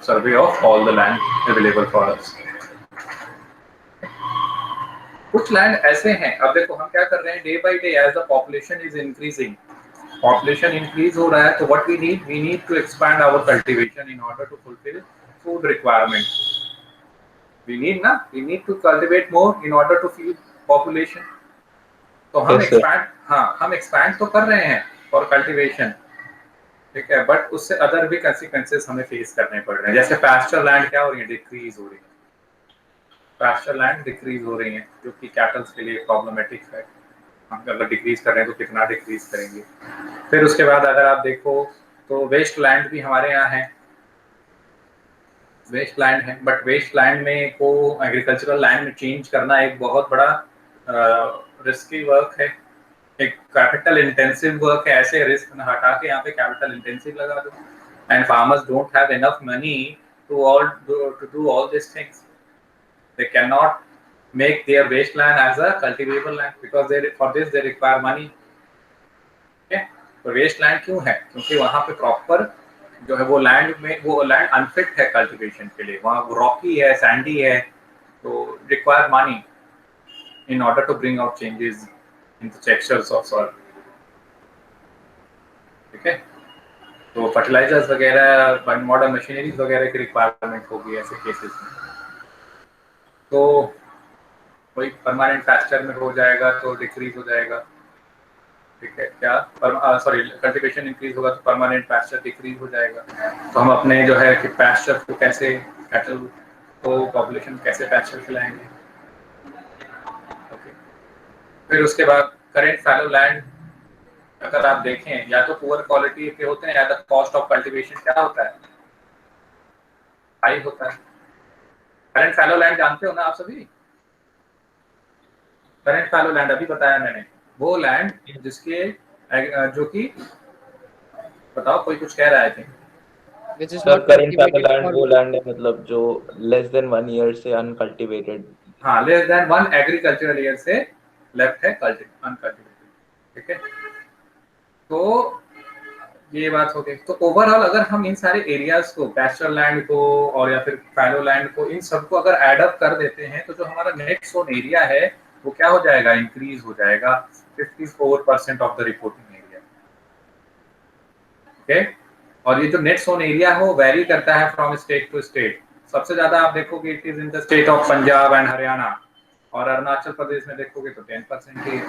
Speaker 1: survey of all the land available for us. कुछ लैंड ऐसे हैं, अब देखो हम क्या कर रहे हैं, day by day as the population is increasing, population increase हो रहा है, तो what we need to expand our cultivation in order to fulfil food requirement. We need to cultivate more in order to feed population. तो हम
Speaker 6: Yes, sir.
Speaker 1: हम एक्सपैंड तो कर रहे हैं फॉर कल्टीवेशन, ठीक है, बट उससे अदर भी कंसिक्वेंसेस हमें फेस करने पड़ रहे हैं। जैसे पैस्चर लैंड क्या हो रही है, डिक्रीज हो रही है, पैस्चर लैंड डिक्रीज हो रही है, जो कि कैटल्स के लिए प्रॉब्लमेटिक है। हम अगर डिक्रीज कर रहे हैं तो कितना डिक्रीज करेंगे। फिर उसके बाद अगर आप देखो तो वेस्ट लैंड भी हमारे यहाँ है, वेस्ट लैंड है, बट वेस्ट लैंड में को एग्रीकल्चरल लैंड में चेंज करना एक बहुत बड़ा रिस्की वर्क है, एक कैपिटल इंटेंसिव वर्क है। ऐसे रिस्क न हटा के यहाँ पे कैपिटल इंटेंसिव लगा दो, and farmers don't have enough money to do all this things. They cannot make their wasteland as a cultivable land because for this they require money. Okay? तो wasteland क्यों है? क्योंकि वहाँ पे प्रॉपर जो है वो लैंड अनफिट है कल्टीवेशन के लिए, वहाँ रॉकी है, सैंडी है, तो require money in order to bring out changes in the textures of soil. ठीक है, तो फर्टिलाइजर्स वगैरह, मॉडर्न मशीनरीज वगैरह की रिक्वायरमेंट होगी ऐसे केसेस में। तो कोई परमानेंट पैस्चर में हो जाएगा तो डिक्रीज हो जाएगा, ठीक है क्या, सॉरी कल्टीवेशन इंक्रीज होगा तो परमानेंट पैस्चर डिक्रीज हो जाएगा। तो हम अपने जो है कि पैस्चर को कैसे, कैटल को पॉपुलेशन कैसे पैस्चर खिलाएंगे। ओके, फिर उसके बाद करेंट फैलो लैंड अगर आप देखें, या तो पुअर क्वालिटी के होते हैं या तो कॉस्ट ऑफ कल्टीवेशन क्या होता है, हाई होता है। करेंट फैलो लैंड जानते हो ना आप सभी? करेंट फैलो लैंड अभी बताया मैंने, वो लैंड जिसके जो कि बताओ, कोई कुछ कह रहा है?
Speaker 4: which is
Speaker 6: sir
Speaker 4: not
Speaker 6: current PayPal
Speaker 4: cultivated
Speaker 6: land
Speaker 4: for
Speaker 6: वो लैंड है मतलब जो लेस देन 1 ईयर से अनकल्टिवेटेड।
Speaker 1: हाँ, लेस देन 1 एग्रीकल्चरल ईयर से लेफ्ट है अनकल्टिवेटेड। ठीक है, तो ये बात हो गई। तो ओवरऑल अगर हम इन सारे एरियाज को, पैस्चर लैंड को और या फिर फैलो लैंड को, इन सबको अगर एड अप कर देते हैं तो जो हमारा नेट सोन एरिया है वो क्या हो जाएगा? इंक्रीज हो जाएगा 54% of the reporting area. Okay, और ये जो नेट सोन एरिया है वो वेरी करता है फ्रॉम स्टेट टू स्टेट। सबसे ज्यादा आप देखोगे it is in the state of Punjab and Haryana, और अरुणाचल प्रदेश में देखोगे तो 10% ही है,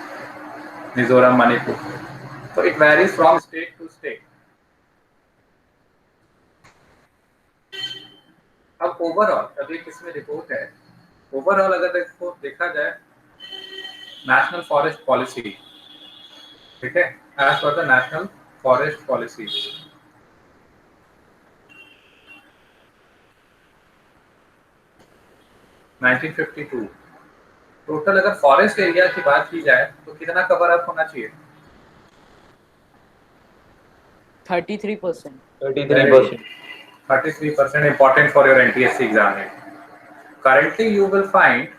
Speaker 1: मिजोरम, मणिपुर। तो it varies from state to state. अब ओवरऑल अभी किसमें रिपोर्ट है, ओवरऑल अगर देखा जाए नेशनल फॉरेस्ट पॉलिसी, ठीक है, as per the national forest policy, total अगर फॉरेस्ट एरिया की बात की जाए तो कितना कवर अप होना चाहिए?
Speaker 4: 33%.
Speaker 6: 33%।
Speaker 1: 33% important for your NTSC examination. Currently, you will find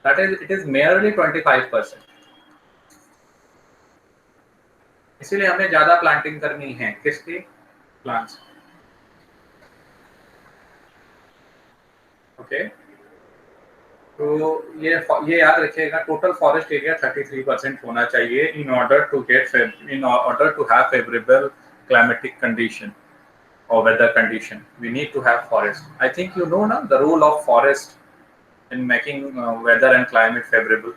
Speaker 1: that it is merely 25%. इसीलिए हमें ज्यादा प्लांटिंग करनी है। किसकी? प्लांट्स। ओके, तो ये याद रखिएगा, टोटल फॉरेस्ट एरिया 33% होना चाहिए in order to have favourable climatic condition or weather condition. We need to have forest. I think you know na the role of forest in making weather and climate favorable.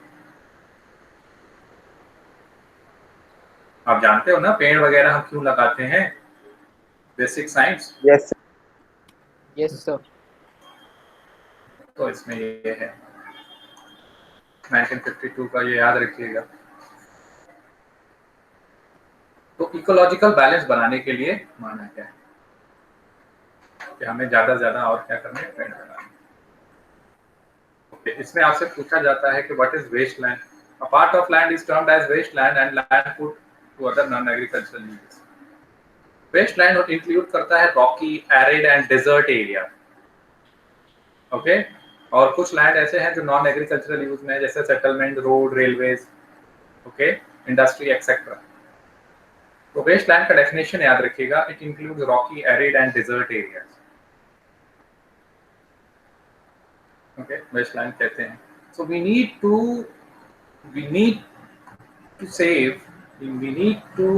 Speaker 1: आप जानते हो ना पेड़ वगैरह हम क्यों लगाते हैं? Basic science.
Speaker 7: Yes
Speaker 4: Yes, sir.
Speaker 1: तो इसमें ये है 1952 का, ये याद रखिएगा। तो इकोलॉजिकल बैलेंस बनाने के लिए माना क्या है कि हमें ज्यादा से ज्यादा और क्या करना है? पेड़ लगाना। ओके, इसमें आपसे पूछा जाता है कि what is waste land? A part of land is termed as waste land and land put to other non agricultural uses. Waste land include करता है rocky, arid and desert area. Okay, और कुछ लैंड ऐसे हैं जो नॉन एग्रीकल्चरल यूज में है, जैसे settlement, road, railways, okay, industry etcetera. तो वेस्ट लैंड का डेफिनेशन याद रखिएगा, it includes rocky, arid and desert areas. Okay, waste land कहते हैं। So we need to save, we need to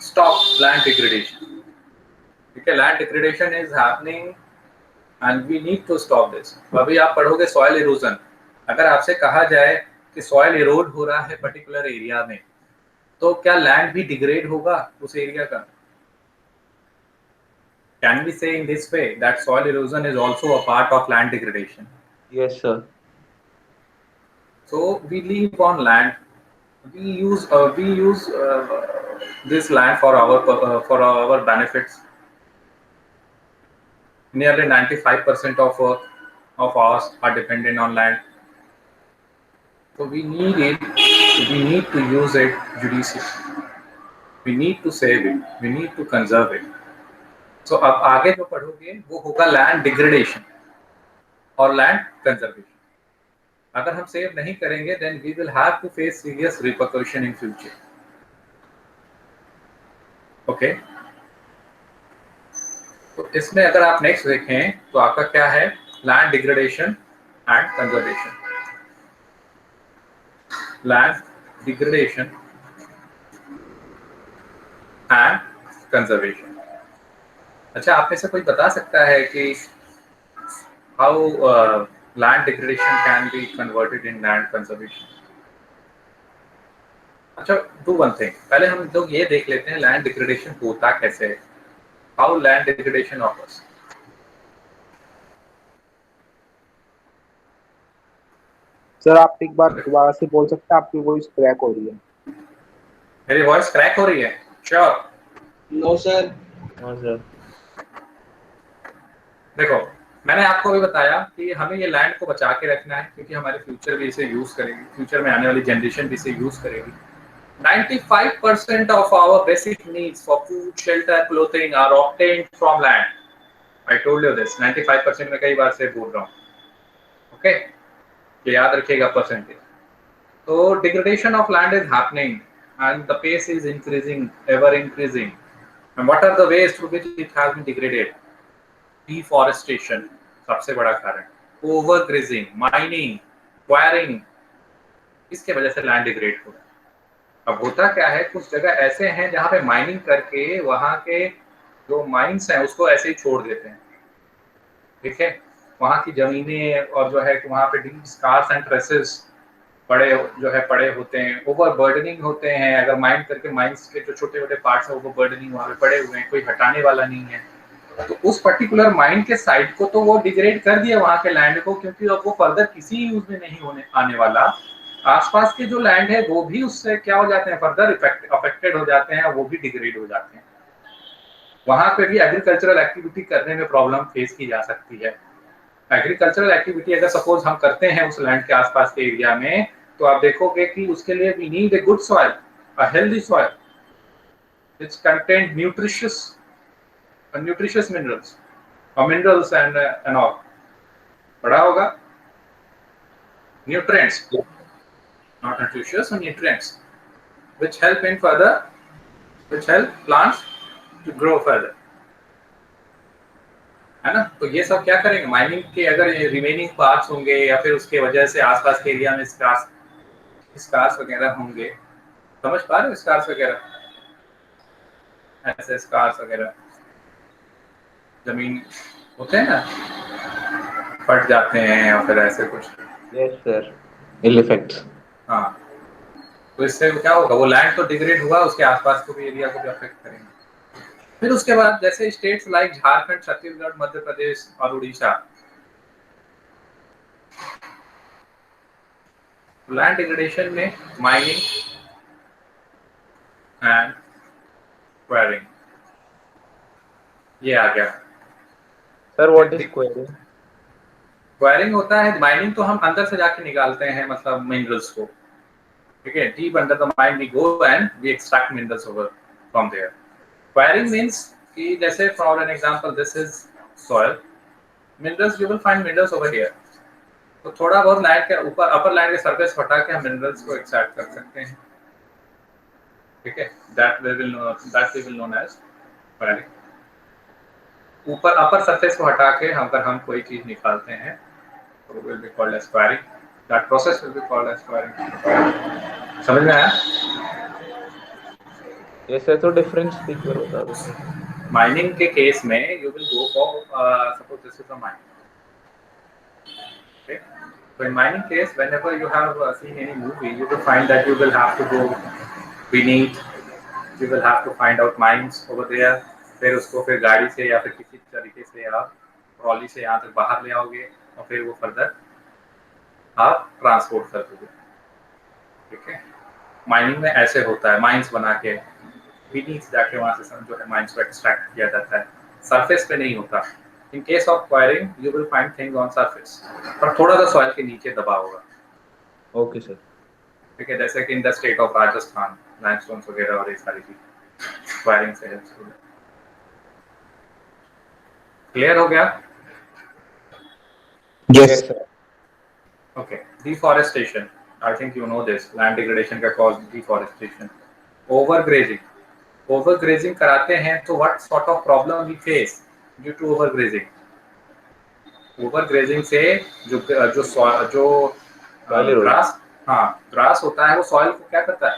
Speaker 1: stop land degradation. Okay, land degradation is happening and we need to stop this. अभी आप पढ़ोगे soil erosion, अगर आपसे कहा जाए कि soil erode हो रहा है पर्टिकुलर एरिया में, तो क्या लैंड भी डिग्रेड होगा उस एरिया का? Can we say in this way that soil erosion is also a part of land degradation?
Speaker 6: Yes, sir.
Speaker 1: So we live on land. We use this land for our benefits. Nearly 95% of us are dependent on land. So we need it. We need to use it judiciously. We need to save it. We need to conserve it. So अब आगे जो पढ़ोगे वो होगा लैंड डिग्रेडेशन और लैंड कंजर्वेशन। अगर हम सेव नहीं करेंगे then we will have to face serious repercussion in future. Okay? तो इसमें अगर आप नेक्स्ट देखें तो आपका क्या है? Land degradation and conservation. Land degradation and conservation. अच्छा, आप में से कोई बता सकता है कि how land degradation can be converted in land conservation? अच्छा, डू वन थिंग, पहले हम लोग ये देख लेते हैं लैंड डिग्रेडेशन होता कैसे है। How land degradation occurs?
Speaker 7: Sir, आप एक बार दोबारा से बोल सकते हैं? आपकी वॉइस क्रैक हो रही है।
Speaker 1: मेरी वॉइस क्रैक हो रही है? श्योर?
Speaker 2: No, sir.
Speaker 6: हाँ सर।
Speaker 1: देखो, मैंने आपको अभी बताया कि हमें ये लैंड को बचा के रखना है, क्योंकि हमारे फ्यूचर भी इसे यूज करेगी, फ्यूचर में आने वाली जनरेशन भी इसे यूज करेगी। 95% of our basic needs for food, shelter, clothing are obtained from land. I told you this. 95% में कई बार से बोल रहा हूँ। ओके, ये याद रखिएगा परसेंटेज। तो degradation of land is happening and the pace is increasing, ever increasing. And what are the ways through which it has been degraded? Deforestation सबसे बड़ा कारण, overgrazing, mining, quarrying, इसके वजह से लैंड डिग्रेड हो रहा है। अब होता क्या है, कुछ जगह ऐसे हैं जहाँ पे माइनिंग करके वहाँ के जो माइंस हैं उसको ऐसे ही छोड़ देते हैं, ठीक है। वहाँ की जमीनें और जो है वहाँ पे डीप स्कार्स एंड ट्रेसेस पड़े होते हैं, ओवर बर्डनिंग होते हैं। अगर माइन करके माइंस के जो छोटे छोटे पार्ट्स हैं ओवर बर्डनिंग वहाँ पे पड़े हुए हैं, कोई हटाने वाला नहीं है। तो उस पर्टिकुलर माइन के साइट को तो वो डिग्रेड कर दिया वहाँ के लैंड को, क्योंकि अब वो फर्दर किसी यूज में नहीं होने आने वाला। आसपास के जो लैंड है वो भी उससे क्या हो जाते हैं, फर्दर अफेक्टेड हो जाते हैं, वो भी डिग्रेड हो जाते हैं। वहां पे भी एग्रीकल्चरल एक्टिविटी करने में प्रॉब्लम फेस की जा सकती है। एग्रीकल्चरल एक्टिविटी अगर सपोज हम करते हैं उस लैंड के आसपास के एरिया में, तो आप देखोगे कि उसके लिए we need a good soil, a healthy soil which contain nutritious minerals and all. बड़ा होगा nutrients, not nutritious, and nutrients which help plants to grow further, है ना। तो ये सब क्या करेंगे, माइनिंग के अगर रिमेनिंग पार्ट्स होंगे या फिर उसके वजह से आसपास के एरिया में स्कार्स वगैरह होंगे, समझ पा रहे हो, स्कार्स वगैरह, ऐसे स्कार्स वगैरह जमीन होते हैं ना, फट जाते हैं या फिर ऐसे कुछ।
Speaker 6: Yes sir, ill effects.
Speaker 1: हाँ, तो इससे क्या होगा, वो लैंड तो डिग्रेड हुआ, उसके आसपास को भी एरिया को भी अफेक्ट करेंगे। फिर उसके बाद जैसे स्टेट्स लाइक झारखंड, छत्तीसगढ़, मध्य प्रदेश और उड़ीसा, लैंड डिग्रेडेशन में माइनिंग एंड क्वायरिंग, ये आ गया।
Speaker 6: Sir what is query?
Speaker 1: Enquiring होता है, माइनिंग तो हम अंदर से जाके निकालते हैं, मतलब मिनरल्स को, ठीक है। Deep under the mine we go and we extract minerals over from there. Quarrying means कि जैसे for an example this is soil, minerals you will find minerals over here. तो थोड़ा बहुत लैंड के ऊपर, अपर लैंड के सरफेस हटा के हम मिनरल्स को एक्सट्रैक्ट कर सकते हैं, ठीक है। That we will known as quarrying. ऊपर अपर सरफेस को हटा के अगर हम कोई चीज निकालते हैं तो will be called as quarrying. That process will be called as quarrying. समझ में आया?
Speaker 6: यस सर, तो डिफरेंस दिख बता दो सर।
Speaker 1: माइनिंग के केस में you will go for suppose this is a mine, okay? So in mining case, whenever you have seen any movie, you will find that you will have to go beneath, you will have to find out mines over there, फिर उसको फिर गाड़ी से या फिर किसी तरीके से आप ट्रॉली से यहाँ तक बाहर ले आओगे और फिर वो फर्दर आप ट्रांसपोर्ट कर दोगे, ठीक है। माइनिंग में ऐसे होता है, माइंस बना के बीनीथ जाके वहाँ से जो है माइंस को एक्सट्रैक्ट किया जाता है, सरफेस पे नहीं होता। In case of enquiring you will find things on surface, पर थोड़ा सा सॉइल के नीचे दबा होगा।
Speaker 6: ओके सर,
Speaker 1: ठीक है, जैसे कि इन the state of Rajasthan limestones वगैरह और ये सारी चीज क्वायरिंग से हेल्प होगी। क्लियर हो गया?
Speaker 7: Yes.
Speaker 6: Sir.
Speaker 1: Okay, deforestation. I think you know this. Land degradation का cause deforestation. Overgrazing. Overgrazing कराते हैं तो what sort of problem we face due to overgrazing? Overgrazing से जो ग्रास, हाँ ग्रास होता है, वो सॉइल को क्या करता है,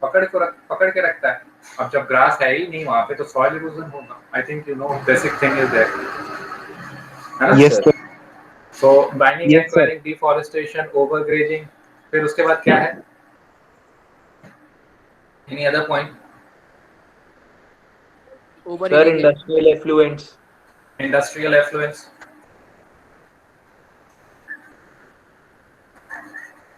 Speaker 1: पकड़ के रखता है। अब जब ग्रास है ही नहीं वहाँ पे तो सॉइल इरोजन होगा। I think you know basic thing is that, है ना?
Speaker 7: Yes, sir.
Speaker 1: So mining
Speaker 7: Yes,
Speaker 1: and clearing, deforestation, overgrazing, फिर उसके बाद क्या है? Any other point?
Speaker 6: Sir industrial effluents.
Speaker 1: Industrial effluents.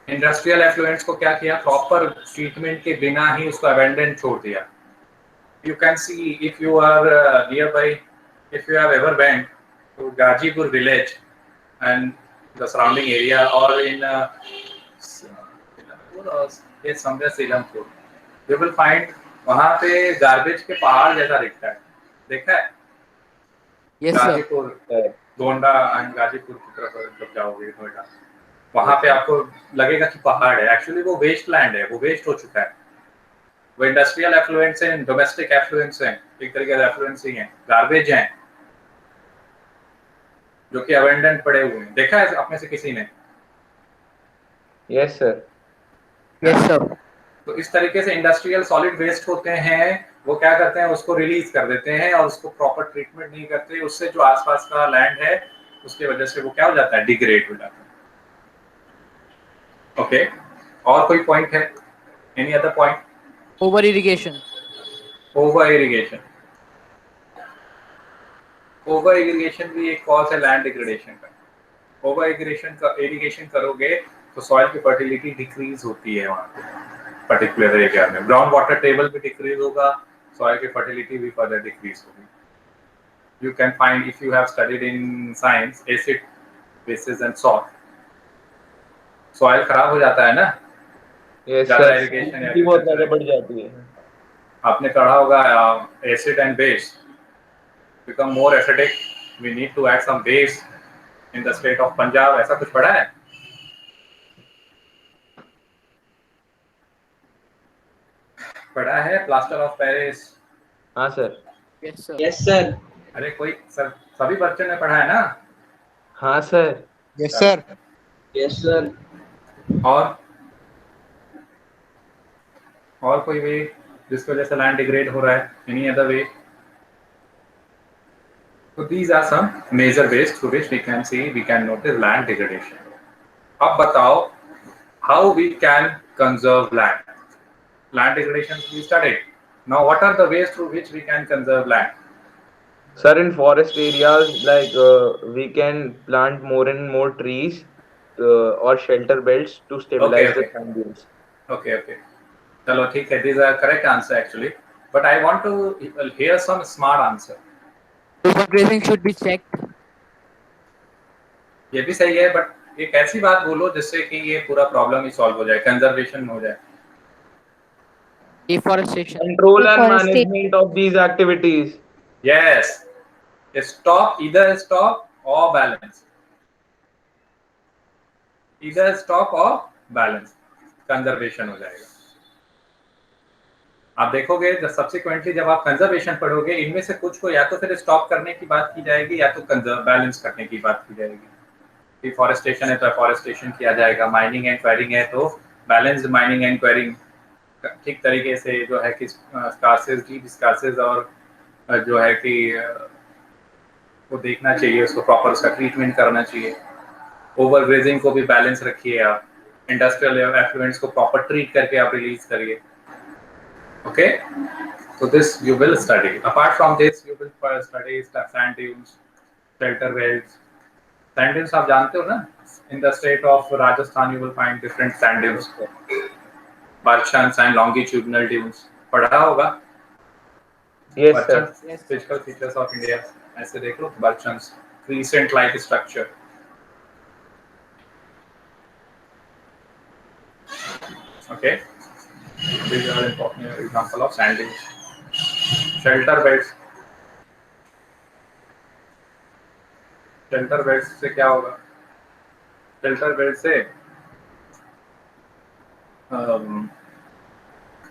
Speaker 1: Industrial effluents को क्या किया, प्रॉपर ट्रीटमेंट के बिना ही उसको अबेंडन छोड़ दिया। You can see if you are nearby, if you have ever went to Gajipur village and the surrounding area, or in Silampur or somewhere Silampur, you will find वहाँ पे गार्बेज के पहाड़ जैसा दिखता है, देखा है?
Speaker 4: Yes, sir.
Speaker 1: Ghazipur, Gonda and Ghazipur की तरफ जब जाओगे नोएडा, वहाँ पे आपको लगेगा कि पहाड़ है, एक्चुअली वो वेस्ट लैंड है, वो वेस्ट हो चुका है। वो इंडस्ट्रियल एफ्लुएंट्स हैं, डोमेस्टिक एफ्लुएंट्स हैं, एक तरीके से एफ्लुएंट्स ही हैं, गार्बेज हैं जो कि अबेंडन पड़े हुए हैं। देखा है आप में से किसी ने?
Speaker 6: Yes, sir.
Speaker 4: Yes, sir.
Speaker 1: तो इस तरीके से इंडस्ट्रियल सॉलिड वेस्ट होते हैं, वो क्या करते हैं, उसको रिलीज कर देते हैं और उसको प्रॉपर ट्रीटमेंट नहीं करते, उससे जो आसपास का लैंड है उसकी वजह से वो क्या हो जाता है, डिग्रेड हो जाता है। ओके, और कोई पॉइंट है? Any other point?
Speaker 4: Over irrigation.
Speaker 1: Over irrigation, over irrigation भी एक कॉज है लैंड डिग्रेडेशन का। ओवर इरिगेशन करोगे तो सॉइल की फर्टिलिटी डिक्रीज होती है वहाँ पे पर्टिकुलर एरिया में, ग्राउंड वाटर टेबल भी डिक्रीज होगा, सॉइल की फर्टिलिटी भी फर्दर डिक्रीज होगी। You can find, if you have studied in science, acid, bases and salt, soil खराब हो जाता है ना,
Speaker 6: Yes,
Speaker 1: ज्यादा
Speaker 6: sir.
Speaker 1: irrigation या
Speaker 6: Acidity बहुत ज़्यादा बढ़ जाती है।
Speaker 1: आपने पढ़ा होगा acid and base become more acidic, we need to add some base in the state of Punjab, ऐसा कुछ पढ़ा है? पढ़ा है प्लास्टर ऑफ पेरिस?
Speaker 6: हाँ sir.
Speaker 4: Yes, sir.
Speaker 2: Yes, sir.
Speaker 1: अरे कोई सर, सभी बच्चों ने पढ़ा है ना?
Speaker 6: हाँ sir.
Speaker 7: Yes, sir.
Speaker 2: Yes, sir.
Speaker 1: और कोई वे जिसकी वजह से लैंड डिग्रेड हो रहा है? Any other way? So these are some major ways through which we can notice land degradation. अब बताओ how we can conserve land. Land degradation we studied. Now what are the ways through which we can conserve land?
Speaker 6: Sir, in forest areas, like we can plant more and more trees or shelter belts to stabilize the sand dunes.
Speaker 1: Okay. चलो ठीक है, these are correct answer actually, but I want to hear some smart answer.
Speaker 4: Overgrazing should be checked.
Speaker 1: ये भी सही है, बट एक ऐसी बात बोलो जिससे कि ये पूरा प्रॉब्लम ही सॉल्व हो जाए, कंजर्वेशन हो जाए।
Speaker 4: Deforestation.
Speaker 6: Control and
Speaker 3: Deforestation.
Speaker 6: management of these activities.
Speaker 1: Yes, either stop or balance, conservation हो जाएगा। आप देखोगे जब सब्सिक्वेंटली जब आप कंजर्वेशन पढ़ोगे, इनमें से कुछ को या तो फिर स्टॉप करने की बात की जाएगी या तो बैलेंस करने की बात की जाएगी। डिफॉरेस्टेशन है तो एफॉरेस्टेशन किया जाएगा, माइनिंग एंड क्वेरिंग है तो बैलेंस्ड माइनिंग एंड क्वेरिंग ठीक तरीके से जो है कि स्कार्सेस और जो है कि वो देखना चाहिए, उसको प्रॉपर उसका ट्रीटमेंट करना चाहिए। ओवरग्रेजिंग को भी बैलेंस रखिए आप, इंडस्ट्रियल एफ्लुएंट्स को प्रॉपर ट्रीट करके आप रिलीज करिए। Okay, so this you will study. Apart from this, you will study sand dunes, shelter wells. Sand dunes आप जानते हो ना? In the state of Rajasthan, you will find different sand dunes, Barchans and longitudinal dunes. पढ़ा होगा?
Speaker 6: Yes, sir.
Speaker 1: Barchans, physical features of India. ऐसे देख लो, Barchans, crescent-like structure. Okay. These are important example of sand dunes. Shelter belts. Shelter belt से क्या होगा? शेल्टर बेल्ट से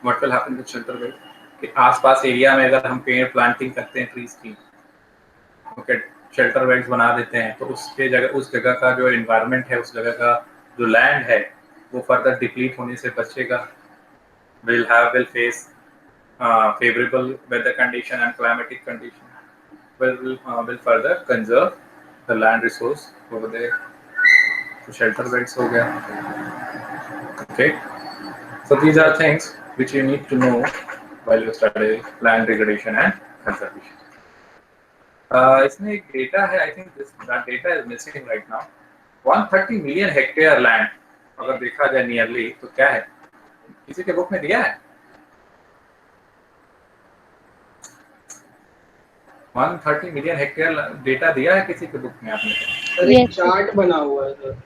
Speaker 1: what will happen with shelter belt कि आसपास एरिया में अगर हम पेड़ प्लांटिंग करते हैं ट्रीज की, ओके, शेल्टर बेल्ट्स बना देते हैं तो उस जगह का जो एनवायरनमेंट है, उस जगह का जो लैंड है वो फर्दर डिप्लीट होने से बचेगा। will face favorable weather condition and climatic condition, will further conserve the land resource over there. So shelter belts हो गया। Okay, so these are things which you need to know while you study land degradation and conservation. इसमें एक डेटा है, I think that data is missing right now. 130 million hectare land अगर देखा जाए नियरली तो क्या है? किसी के बुक में दिया है? 130 मिलियन हेक्टेयर डेटा दिया है किसी के बुक में आपने?
Speaker 2: सर एक चार्ट बना हुआ है सर,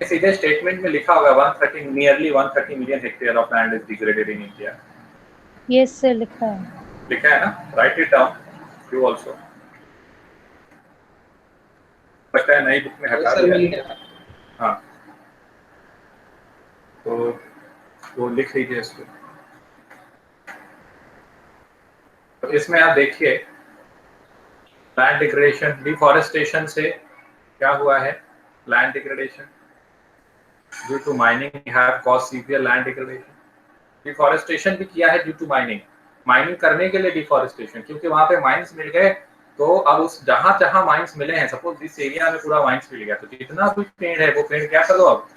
Speaker 1: सीधे स्टेटमेंट में लिखा होगा 130 nearly 130 million hectare of land is degraded in India.
Speaker 3: Yes sir, लिखा है।
Speaker 1: लिखा है ना? Right it down you also. पता है नई बुक में हटा
Speaker 2: सर मिल
Speaker 1: दिया।
Speaker 2: गया।
Speaker 1: हाँ, तो वो लिख लीजिए इसको। तो इसमें आप देखिए लैंड डिग्रेडेशन, डिफॉरेस्टेशन से क्या हुआ है? Land degradation due to mining have cause severe land degradation. Deforestation भी किया है ड्यू टू माइनिंग, माइनिंग करने के लिए डिफॉरेस्टेशन, क्योंकि वहां पे माइंस मिल गए। तो अब उस जहां जहां माइंस मिले हैं, सपोज इस एरिया में पूरा माइंस मिल गया, तो जितना भी पेड़ है वो पेड़ क्या कर दो अब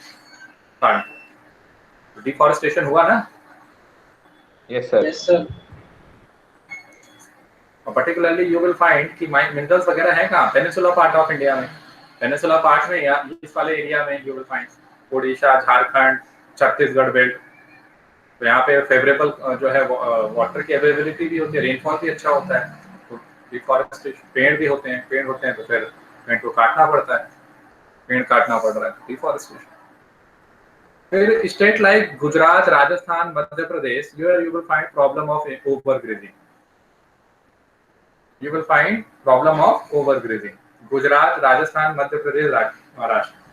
Speaker 1: काट दो। डिफॉरेस्टेशन हुआ ना?
Speaker 6: Yes, sir.
Speaker 2: Yes sir.
Speaker 1: और पर्टिकुलरली यू विल फाइंड कि मिनरल्स वगैरह है कहाँ? पेनिनसुला पार्ट ऑफ इंडिया में, पेनिनसुला पार्ट में या इस वाले एरिया में you will find Odisha, Jharkhand, Chhattisgarh belt. तो यहाँ पे फेवरेबल जो है वाटर की अवेलेबिलिटी भी होती है, रेनफॉल भी अच्छा होता है। तो डिफॉरेस्टेशन, पेड़ भी होते हैं, पेड़ होते हैं तो फिर पेड़ को काटना पड़ता है, पेड़ काटना पड़ रहा है, डिफॉरेस्टेशन। फिर state like Gujarat, Rajasthan, Madhya Pradesh, here you will find problem of overgrazing. You will find problem of overgrazing. Gujarat, Rajasthan, Madhya Pradesh, Maharashtra.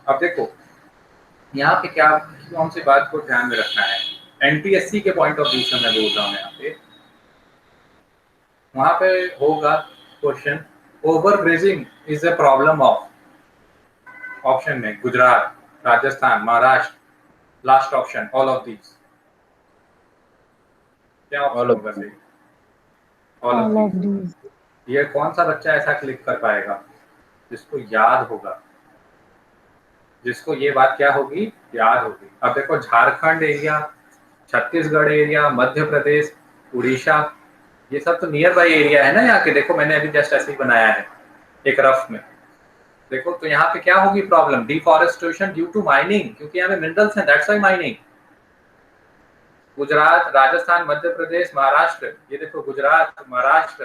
Speaker 1: अब देखो यहाँ पे क्या कौन सी बात को ध्यान में रखना है? एनटीएससी के पॉइंट ऑफ व्यू से मैं बोल रहा हूँ यहाँ पे। वहां पे होगा question, overgrazing is a problem of, option में Gujarat, Rajasthan, Maharashtra, last option all of these. क्या ऑप्शन होगा सही? All of these. ये कौन सा बच्चा ऐसा क्लिक कर पाएगा जिसको याद होगा, जिसको ये बात क्या होगी, याद होगी? अब देखो झारखंड एरिया, छत्तीसगढ़ एरिया, मध्य प्रदेश, उड़ीसा, ये सब तो नियर बाई एरिया है ना यहाँ के। देखो मैंने अभी जस्ट ऐसे ही बनाया है एक रफ में। देखो तो यहाँ पे क्या होगी problem? Deforestation due to mining, क्योंकि यहाँ पे मिनरल्स हैं, that's why mining. Gujarat, Rajasthan, Madhya Pradesh, Maharashtra, ये देखो गुजरात, महाराष्ट्र,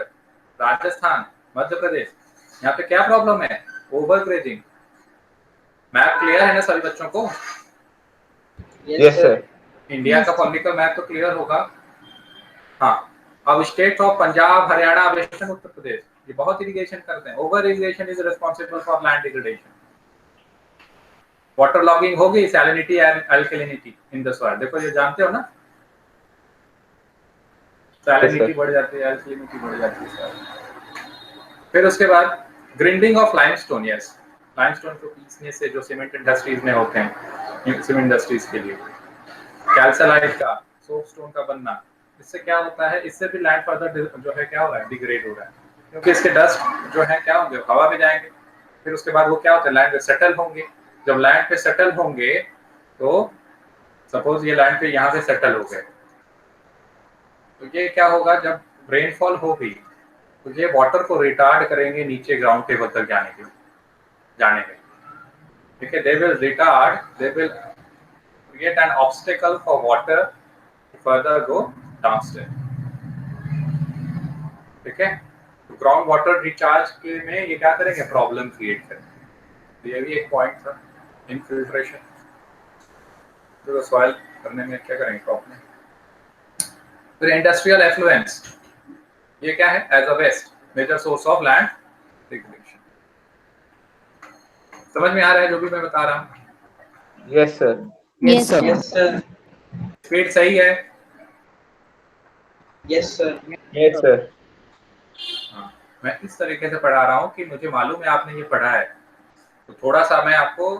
Speaker 1: राजस्थान, मध्य प्रदेश, यहाँ पे क्या प्रॉब्लम है? ओवरग्रेजिंग। मैप क्लियर है ना सभी बच्चों को?
Speaker 6: Yes, sir.
Speaker 1: इंडिया का पॉलिटिकल मैप तो क्लियर होगा। हाँ, अब state of Punjab, Haryana, western Uttar Pradesh, ये बहुत इरिगेशन करते हैं। Over irrigation is responsible for land degradation. Water logging होगी, salinity and alkalinity in the soil. देखो ये जानते हो ना, सैलिनिटी बढ़ जाती है, अल्कलिनिटी बढ़ जाती है। फिर उसके बाद grinding of limestone. Yes, limestone को पीसने से जो सीमेंट इंडस्ट्रीज में होते हैं, सीमेंट इंडस्ट्रीज के लिए कैल्साइट का, सोपस्टोन का बनना, इससे क्या होता है? इससे भी लैंड फर्दर जो है क्या हो रहा है? डिग्रेड हो रहा है, क्योंकि इसके डस्ट जो है क्या होंगे? हवा में जाएंगे। फिर उसके बाद वो क्या होता है? लैंड पे सेटल होंगे। जब लैंड पे सेटल होंगे तो सपोज ये लैंड पे यहाँ पे सेटल हो गए, तो ये क्या होगा? जब रेनफॉल होगी तो ये वाटर को रिटार्ड करेंगे नीचे ग्राउंड टेबल तक जाने में। ठीक है, they will retard, they will create an obstacle for water to further go downstream. ठीक है, तो ग्राउंड वाटर रिचार्ज के में ये क्या करेंगे? प्रॉब्लम क्रिएट करेंगे। तो ये भी एक पॉइंट था, इनफिल्ट्रेशन। तो सॉइल करने में क्या करेंगे? प्रॉब्लम। फिर इंडस्ट्रियल एफ्लुएंस, ये क्या है? As a waste major source of land degradation. समझ में आ रहा है जो भी मैं बता रहा हूँ?
Speaker 6: Yes, sir.
Speaker 3: Yes sir.
Speaker 2: Yes sir.
Speaker 1: Speed सही है?
Speaker 2: Yes sir.
Speaker 6: Yes, sir.
Speaker 1: हाँ, मैं इस तरीके से पढ़ा रहा हूँ कि मुझे मालूम है आपने ये पढ़ा है, तो थोड़ा सा मैं आपको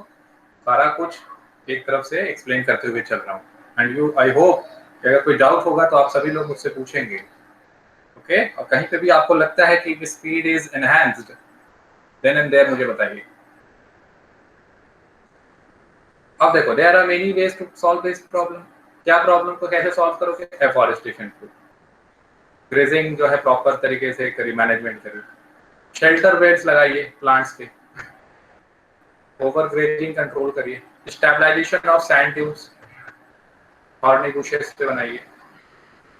Speaker 1: सारा कुछ एक तरफ से एक्सप्लेन करते हुए चल रहा हूँ। एंड यू, आई होप अगर कोई डाउट होगा तो आप सभी लोग मुझसे पूछेंगे। ओके, और कहीं पे भी आपको लगता है कि speed is enhanced, then and there मुझे बताइए। अब देखो, there are many ways to solve this problem. क्या प्रॉब्लम को कैसे सॉल्व करोगे? एफॉरेस्टेशन को, ग्रेजिंग जो है प्रॉपर तरीके से करिए, मैनेजमेंट करिए, शेल्टर बेड्स लगाइए प्लांट्स के, ओवर ग्रेजिंग कंट्रोल करिए, स्टेबलाइजेशन ऑफ सैंड ड्यून्स और नेगोशिएट से बनाइए।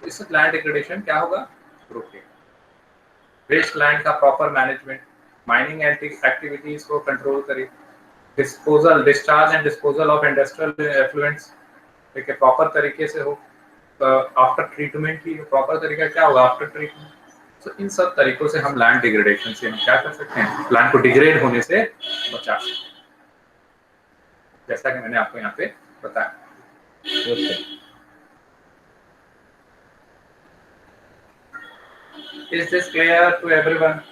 Speaker 1: इससे लैंड डिग्रेडेशन क्या होगा? रुके। वेस्ट लैंड का प्रॉपर मैनेजमेंट, माइनिंग एक्टिविटीज को कंट्रोल करे, disposal, discharge and disposal of industrial effluents, ठीक है, प्रॉपर तरीके से हो। आफ्टर ट्रीटमेंट की प्रॉपर तरीका क्या होगा आफ्टर ट्रीटमेंट। तो इन सब तरीकों से हम लैंड डिग्रेडेशन से हम क्या कर सकते हैं, लैंड को डिग्रेड होने से बचा सकते हैं, जैसा कि मैंने आपको यहाँ पे बताया।
Speaker 6: Yes, sir.
Speaker 1: Is this clear to everyone?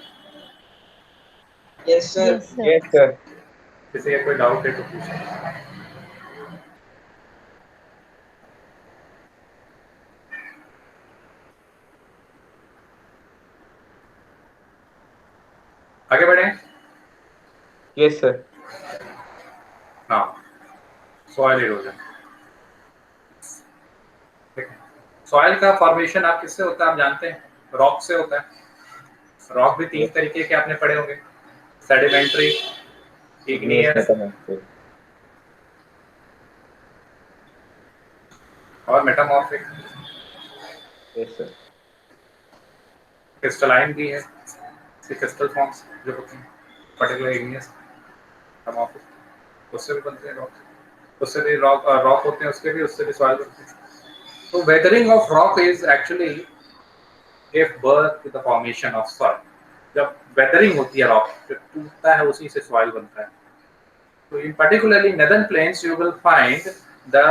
Speaker 2: Yes, sir.
Speaker 3: Yes, sir.
Speaker 6: Yes, sir.
Speaker 1: किसी का कोई डाउट है तो पूछें। आगे बढ़े।
Speaker 6: Yes, sir.
Speaker 1: हाँ, सॉइल इरोजन। सॉइल का फॉर्मेशन आप किससे होता है आप जानते हैं, रॉक से होता है। रॉक भी तीन
Speaker 6: Yes.
Speaker 1: तरीके के आपने पढ़े होंगे, सेडिमेंट्री,
Speaker 6: Igneous
Speaker 1: इग्नियस
Speaker 6: metamorphic.
Speaker 1: और मेटामॉर्फिक।
Speaker 6: Yes, sir.
Speaker 1: क्रिस्टलाइन भी है, क्रिस्टल फॉर्म्स जो होते हैं, पर्टिकुलर इग्नियस, मेटामॉर्फिक, उससे भी बनते हैं रॉक, उससे भी रॉक होते हैं, उसके भी उससे भी सॉइल बनते हैं। तो weathering of rock is actually give birth to the formation of soil. जब वेदरिंग होती है रॉक, जब टूटता है उसी से सॉइल बनता है। So in particularly northern plains, you will find the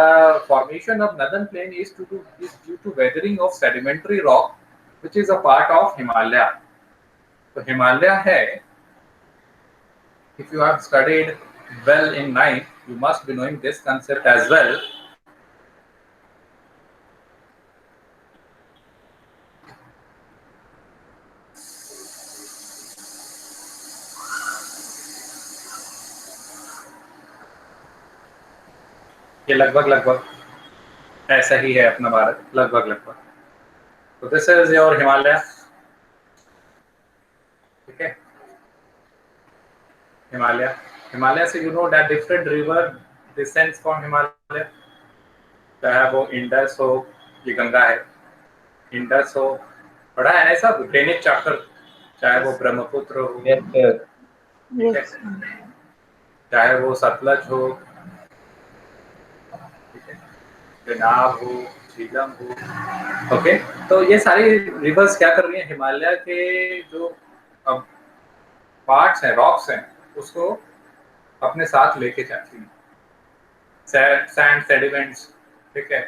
Speaker 1: formation of northern plain is due to weathering of sedimentary rock, which is a part of Himalaya. So Himalaya है, if you have studied well in 9th, you must be knowing this concept as well. ये लगभग ऐसा ही है अपना भारत, लगभग। तो दिस इज योर हिमालय, ठीक है। हिमालय से you know that different river descends from Himalaya, चाहे वो इंडस हो, ये गंगा है, इंडस हो, पढ़ा है ना सब ड्रेनेज चैप्टर, चाहे वो ब्रह्मपुत्र हो,
Speaker 6: Yes, sir.
Speaker 1: ठीक है,
Speaker 3: Yes.
Speaker 1: चाहे वो सतलज हो, ठीक है, चेनाब हो, झीलम हो, ओके। तो ये सारी रिवर्स क्या कर रही हैं, हिमालय के जो पार्ट्स हैं, रॉक्स हैं, उसको अपने साथ लेके जाती हैं, सैंड सेडिमेंट्स, ठीक है।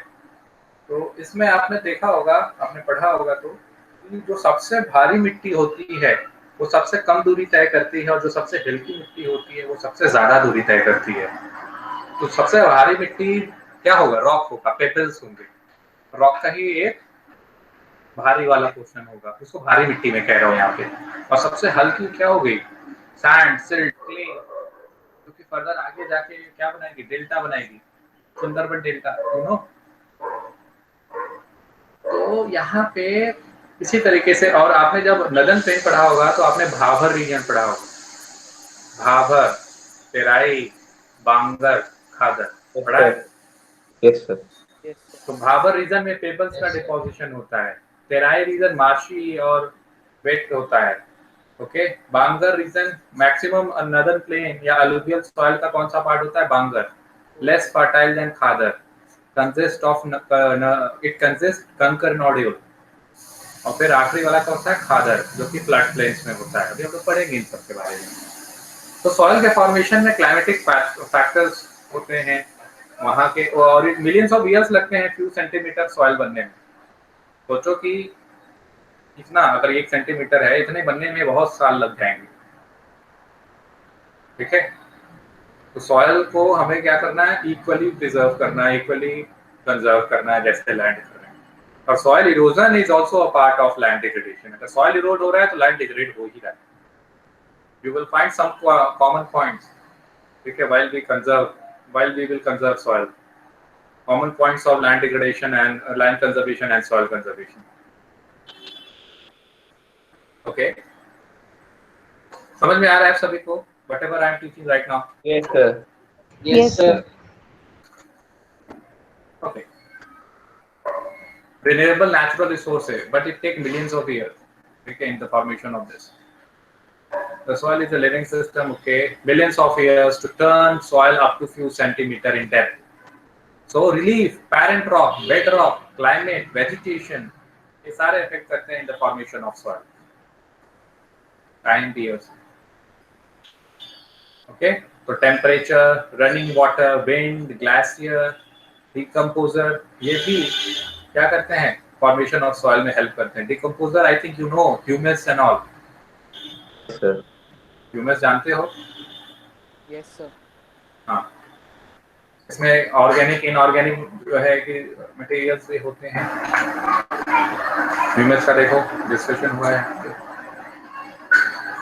Speaker 1: तो इसमें आपने देखा होगा, आपने पढ़ा होगा, तो जो सबसे भारी मिट्टी होती है वो सबसे कम दूरी तय करती है, और जो सबसे हल्की मिट्टी होती है वो सबसे ज्यादा दूरी तय करती है। तो सबसे भारी मिट्टी क्या होगा, रॉक होगा, पेबल्स होंगे, रॉक का ही एक भारी वाला पोर्शन होगा, उसको भारी मिट्टी में कह रहा हूँ यहाँ पे। और सबसे हल्की क्या हो गई, सैंड, सिल्ट, क्ले, क्योंकि फर्दर आगे जाके क्या बनाएगी, डेल्टा बनाएगी, सुंदरबन डेल्टा, यू नो। तो यहाँ पे इसी तरीके से, और आपने जब नदन प्लेन पढ़ा होगा तो आपने भाभर रीजन पढ़ा होगा, भाभर, तेराई, बांगर, खादर पढ़ा है।
Speaker 6: Yes, sir.
Speaker 1: तो भाभर रीजन में पेबल्स का डिपोजिशन होता है, तेराई रीजन मार्शी और वेट होता है, okay. Bangar region maximum northern plain या अलुवियल सॉइल का कौन सा पार्ट होता है, Bangar, less fertile than Khadar, consist of it consist kankar nodule, और फिर आखिरी वाला कौन सा है, खादर, जो कि फ्लड प्लेन्स में होता है। अभी हम लोग पढ़ेंगे इन सब के बारे में। तो सॉइल के फॉर्मेशन में क्लाइमेटिक फैक्टर्स होते हैं वहाँ के, और मिलियंस ऑफ ईयर्स लगते हैं फ्यू सेंटीमीटर सॉइल बनने में। सोचो कि इतना, अगर 1 सेंटीमीटर है, इतने बनने में बहुत साल लग जाएंगे, ठीक है। तो सॉइल को हमें क्या करना है, इक्वली प्रिजर्व करना है, इक्वली कंजर्व करना है, जैसे लैंड कर रहे हैं। और soil erosion is also a part of land degradation. अगर सॉइल इरोड हो रहा है तो लैंड डिग्रेड हो ही रहा है। You will find some common points, ठीक है, while we will conserve soil, common points of land degradation and land conservation and soil conservation, okay। समझ में आ रहा है आप सभी को, whatever I am teaching right now?
Speaker 6: Yes, sir.
Speaker 2: Yes,
Speaker 3: Yes,
Speaker 2: sir.
Speaker 3: sir.
Speaker 1: Okay. renewable natural resources, but it takes millions of years, okay, in the formation of this. The soil is a living system, okay, millions of years to turn soil up to few centimeter in depth. So relief, parent rock, bed rock, climate, vegetation, ये सारे affect करते हैं in the formation of soil. Time years. Okay, तो temperature, running water, wind, glacier, decomposer, ये भी क्या करते हैं फॉर्मेशन ऑफ सॉइल में हेल्प करते हैं. Decomposer I think you know, humus and all.
Speaker 6: Sir
Speaker 1: humus जानते हो?
Speaker 4: Yes, sir.
Speaker 1: हाँ, इसमें ऑर्गेनिक इनऑर्गेनिक जो है कि मटेरियल्स भी होते हैं. ह्यूमस का देखो डिस्कशन हुआ है,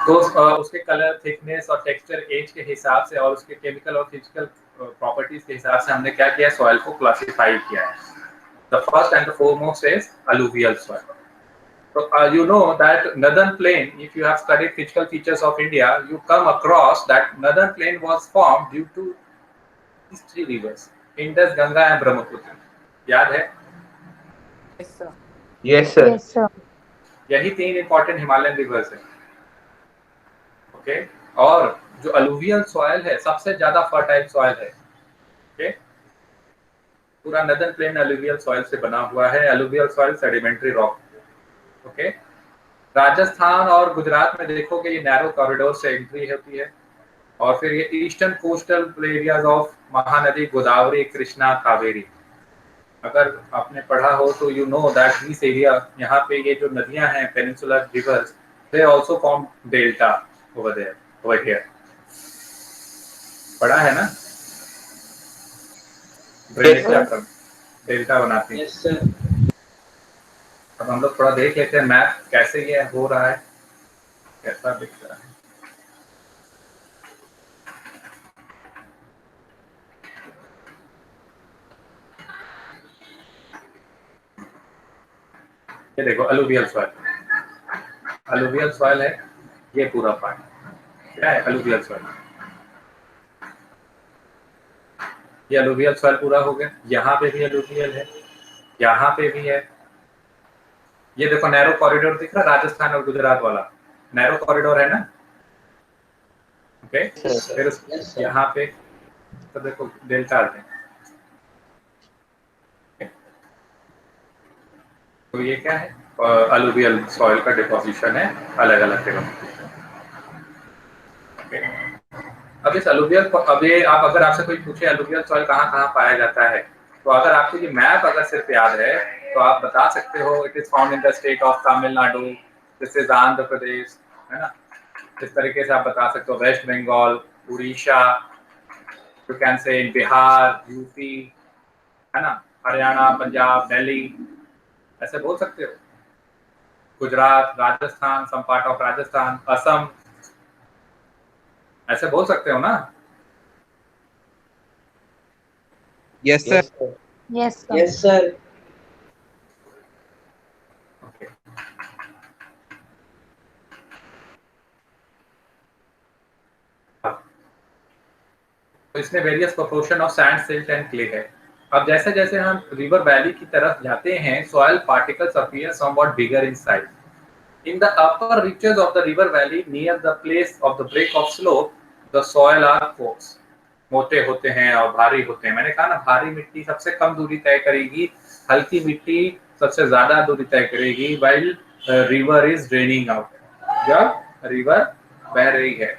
Speaker 1: तो उसके कलर, थिकनेस और टेक्सचर, एज के हिसाब से और उसके केमिकल और फिजिकल प्रॉपर्टीज के हिसाब से हमने क्या किया, सॉइल को क्लासिफाई किया है. The first and the foremost is alluvial soil. So you know that northern plain, if you have studied physical features of India, you come across that northern plain was formed due to these three rivers, Indus, Ganga and Brahmaputra. याद है?
Speaker 4: Yes, sir.
Speaker 6: Yes sir.
Speaker 3: Yes, sir.
Speaker 1: यही तीन इंपॉर्टेंट हिमालयन रिवर्स है. ओके, और जो अलुवियल सॉइल है सबसे ज्यादा फर्टाइल सॉइल है. ओके, पूरा नदर्न प्लेन अलुवियल सॉइल से बना हुआ है. Alluvial soil sedimentary rock. Okay, Rajasthan और गुजरात में देखोगे ये नैरो कॉरिडोर से एंट्री होती है, और फिर ये eastern coastal areas of Mahanadi Godavari, Krishna, Kaveri. अगर आपने पढ़ा हो तो you know that this area, यहाँ पे ये जो नदियां हैं peninsular rivers, they also form delta over there, over here. पढ़ा है ना? डेल्टा बनाती है.
Speaker 2: Yes, sir.
Speaker 1: अब हम लोग थोड़ा देख लेते हैं मैप कैसे ये हो रहा है, कैसा दिख रहा है. ये देखो अलुवियल सॉइल. अलुवियल सॉइल है ये पूरा पार्ट. क्या है अलुवियल सॉइल? ये अलुवियल सॉइल पूरा हो गया. यहाँ पे भी अलुवियल है, यहाँ पे भी है. ये देखो नैरो कॉरिडोर दिख रहा है, राजस्थान और गुजरात वाला नैरो कॉरिडोर है ना. ओके, फिर यहाँ पे तो देखो डेल्टा आते हैं. तो ये क्या है, अलुवियल सॉइल का डिपोजिशन है अलग अलग जगह. अब इस अलुवियल, अब ये आप अगर आपसे कोई पूछे अलुवियल सॉइल कहाँ कहाँ पाया जाता है, तो अगर आपको ये मैप अगर सिर्फ याद है तो आप बता सकते हो it is found in the state of Tamil Nadu, this is Andhra Pradesh, है ना. इस तरीके से आप बता सकते हो West Bengal, Orissa, you can say in Bihar, UP, है ना, हरियाणा, पंजाब, दिल्ली, ऐसे बोल सकते हो. Gujarat, Rajasthan, some part of Rajasthan, Assam, ऐसे बोल सकते हो ना.
Speaker 7: Yes, sir.
Speaker 3: Yes, sir.
Speaker 2: Yes, sir.
Speaker 1: Okay, तो इसमें various proportion of sand, silt and clay है. अब जैसे जैसे हम रिवर वैली की तरफ जाते हैं, soil particles appear somewhat bigger in size. In the upper reaches of the river valley, near the place of the break of slope, the soil are coarse. मोटे होते हैं और भारी होते हैं. मैंने कहा ना, भारी मिट्टी सबसे कम दूरी तय करेगी, हल्की मिट्टी सबसे ज्यादा दूरी तय करेगी. while river is draining out, जब रिवर बह रही है,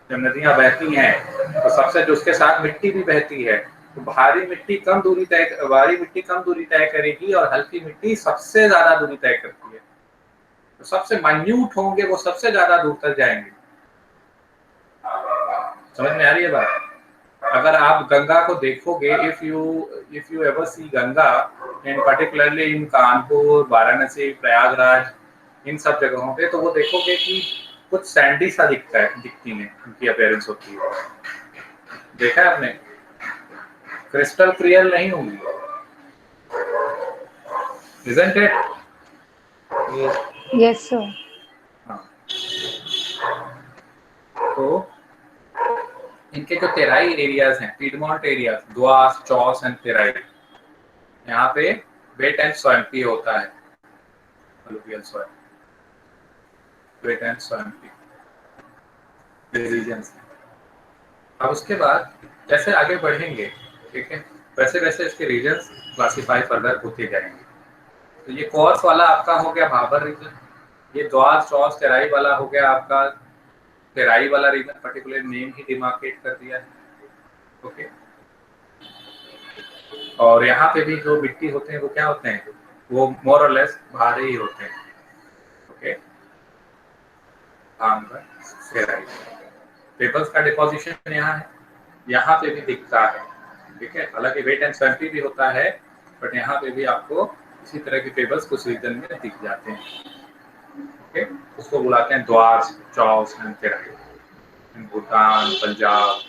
Speaker 1: जब नदियां बहती हैं तो सबसे जो उसके साथ मिट्टी भी बहती है, तो भारी मिट्टी कम दूरी तय करेगी और हल्की मिट्टी सबसे ज्यादा दूरी तय करती है. तो सबसे माइन्यूट होंगे वो सबसे ज्यादा दूर तक जाएंगे. समझ में आ रही है बात? अगर आप गंगा को देखोगे, if you ever see Ganga in particularly in Kanpur, Varanasi, Prayagraj, इन सब जगहों पे, तो वो देखोगे कि कुछ सैंडी सा दिखता है, दिखती है, उनकी अपीयरेंस होती है. देखा है आपने? क्रिस्टल क्लियर नहीं होंगी, isn't it?
Speaker 3: Yes, sir.
Speaker 1: हाँ. तो इनके जो तेराई एरियाज हैं, piedmont areas, Duars, Chos and Terai, यहाँ पे वेट एंड स्वैम्पी होता है, alluvial soil, wet and swampy regions. अब उसके बाद जैसे आगे बढ़ेंगे, ठीक है, वैसे वैसे इसके रीजन्स क्लासिफाई फर्दर होते जाएंगे। तो ये कोर्स वाला आपका हो गया भाबर रीजन, ये द्वार चौस तेराई वाला हो गया आपका तेराई वाला रीजन, पर्टिकुलर नेम ही डिमार्केट कर दिया है, ओके। और यहाँ पे भी जो मिट्टी होते हैं वो क्या होते हैं, वो मोर और लेस भारी ही होते हैं, ओके। तेराई पेपर्स का डिपोजिशन यहाँ है, यहाँ पे भी दिखता है, ठीक है। हालांकि वेट एंड स्वैम्पी भी होता है, बट यहाँ पे भी आपको इसी तरह के पेपर्स कुछ रीजन में दिख जाते हैं, ओके। उसको बुलाते हैं द्वार chaos and Terai. In Bhutan, Punjab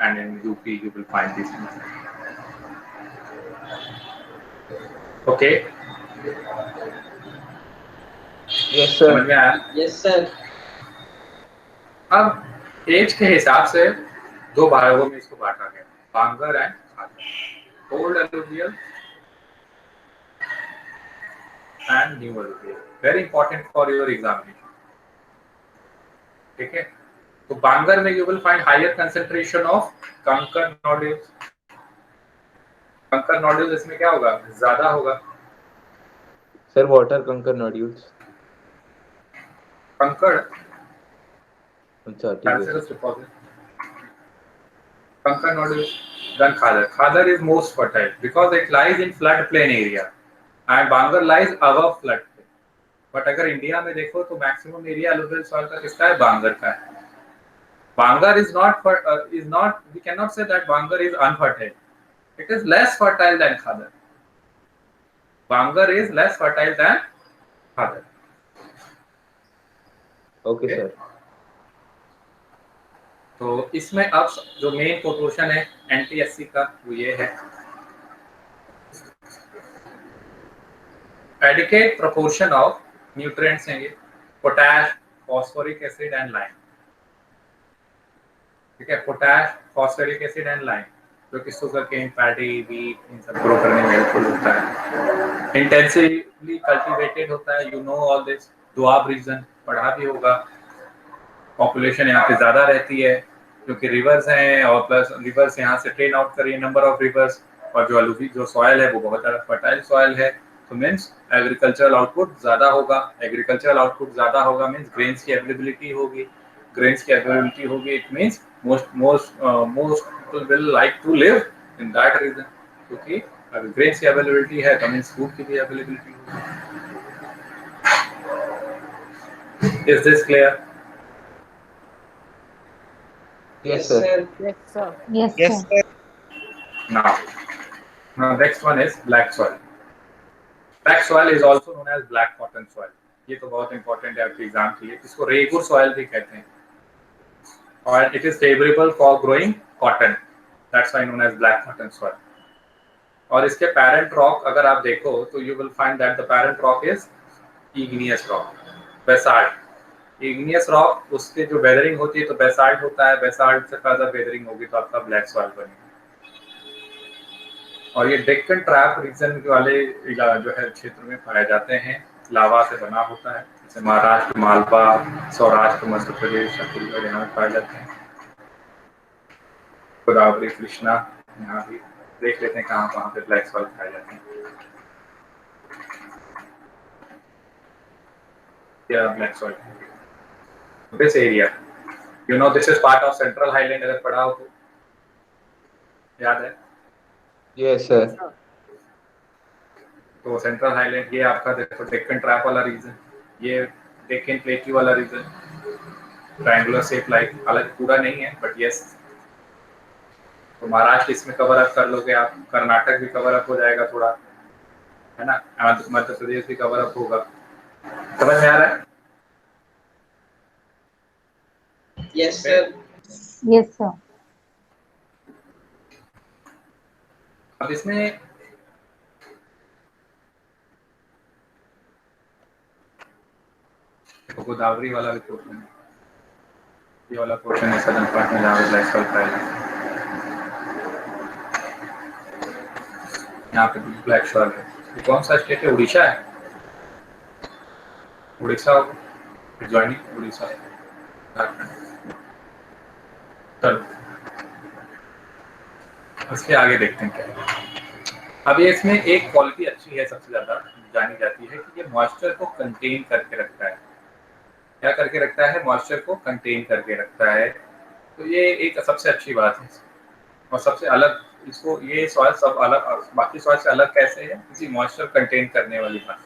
Speaker 1: and in UP you will find this, okay.
Speaker 6: Yes, sir.
Speaker 1: समझ में आया?
Speaker 2: Yes, sir.
Speaker 1: अब एज के हिसाब से दो भागों में इसको बांटा गया, Bangar and Khadar, old alluvial and new alluvial. Very important for your examination, ठीक है। तो बांगर में you will find higher concentration of kankar nodules. Kankar nodules इसमें क्या होगा, ज्यादा होगा।
Speaker 6: Sir, what are conker nodules?
Speaker 1: कंकड़
Speaker 6: अच्छा, ठीक है
Speaker 1: cancerous deposit. Conker nodules, then Khadar. Khadar is most fertile because it lies in floodplain area and Bangar lies above floodplain. But अगर इंडिया में देखो तो मैक्सिमम एरिया alluvial soil का किसका है, बांगर का है। Bangar is not we cannot say that Bangar is unfertile. It is less fertile than Khadar. Bangar is less fertile than Khadar.
Speaker 6: Okay, sir.
Speaker 1: तो इसमें अब जो मेन प्रोपोर्शन है NTSC का वो ये है, एडिकेट प्रोपोर्शन ऑफ न्यूट्रिएंट्स हैं ये, potash, phosphoric acid and lime, ठीक है। Potash, phosphoric acid and lime जो कि शुगर केन, पैडी, व्हीट इन सब ग्रो करने में हेल्पफुल होता है। इंटेंसिवली कल्टीवेटेड होता है, you know all this. Doab region पढ़ा भी होगा, पॉपुलेशन यहाँ पे ज्यादा रहती है क्योंकि रिवर्स हैं और प्लस रिवर्स यहाँ से ट्रेन आउट करिए नंबर ऑफ रिवर्स, और जो जो सॉइल है वो बहुत ज़्यादा फर्टाइल सॉइल है, तो मीन्स एग्रीकल्चरल आउटपुट ज़्यादा होगा। एग्रीकल्चरल आउटपुट ज़्यादा होगा मीन्स ग्रेन्स की अवेलेबिलिटी होगी, ग्रेन्स की अवेलेबिलिटी होगी, it means most people will like to live in that region, क्योंकि अगर ग्रेन्स की अवेलेबिलिटी है तो मीन्स फूड की भी अवेलेबिलिटी होगी। Is this clear?
Speaker 6: Yes, sir.
Speaker 4: Yes, sir.
Speaker 3: Yes,
Speaker 5: Yes,
Speaker 3: sir.
Speaker 5: sir.
Speaker 1: Now next one is black soil. Black soil is also known as black cotton soil. ये तो बहुत इंपॉर्टेंट है आपके एग्जाम के लिए। इसको रेगुर सॉइल भी कहते हैं और it is favourable for growing cotton, that's why known as black cotton soil. और इसके पैरेंट रॉक अगर आप देखो तो you will find that the parent rock is igneous rock, basalt. Igneous rock उसके जो वेदरिंग होती है तो बेसाल्ट होता है, बेसाल्ट से फर्दर वेदरिंग होगी तो आपका ब्लैक सॉइल बनेगा। और ये डेक्कन ट्रैप रीजन वाले जो है क्षेत्र में पाए जाते हैं, लावा से बना होता है, जैसे महाराष्ट्र, मालवा, सौराष्ट्र, मध्य प्रदेश, छत्तीसगढ़ यहाँ पाए जाते हैं। गोदावरी, कृष्णा यहाँ भी देख लेते हैं कहाँ कहाँ पे ब्लैक सॉइल पाए जाते हैं। क्या black soil this area, you know this is part of central highland, अगर पढ़ा हो तो याद है?
Speaker 6: Yes, sir.
Speaker 1: तो सेंट्रल हाईलैंड ये आपका देखो डेक्कन ट्रैप वाला रीजन, ये डेक्कन प्लेट्यू वाला रीजन, ट्रायंगुलर शेप लाइक, हालांकि पूरा नहीं है बट यस। तो महाराष्ट्र इसमें कवर अप कर लोगे आप, कर्नाटक भी कवर अप हो जाएगा थोड़ा, है ना, मध्य प्रदेश भी कवर अप होगा। समझ में आ रहा है?
Speaker 2: Yes, sir.
Speaker 3: Yes, sir.
Speaker 1: अब इसमें गोदावरी वाला भी पोर्शन है, ये वाला पोर्शन है सदर्न पार्ट में जहाँ ब्लैक सॉइल पाया जाता है, यहाँ पे ब्लैक सॉइल है। ये कौन सा स्टेट है? उड़ीसा है। उड़ीसा ज्वाइनिंग उड़ीसा, झारखंड। चलो उसके आगे देखते हैं क्या है। अब ये इसमें एक क्वालिटी अच्छी है, सबसे ज्यादा जानी जाती है कि ये मॉइस्चर को कंटेन करके रखता है। क्या करके रखता है? मॉइस्चर को कंटेन करके रखता है। तो ये एक सबसे अच्छी बात है और सबसे अलग इसको, ये सॉइल सब अलग बाकी सॉइल से अलग कैसे है? इसी मॉइस्चर कंटेन करने वाली बात है।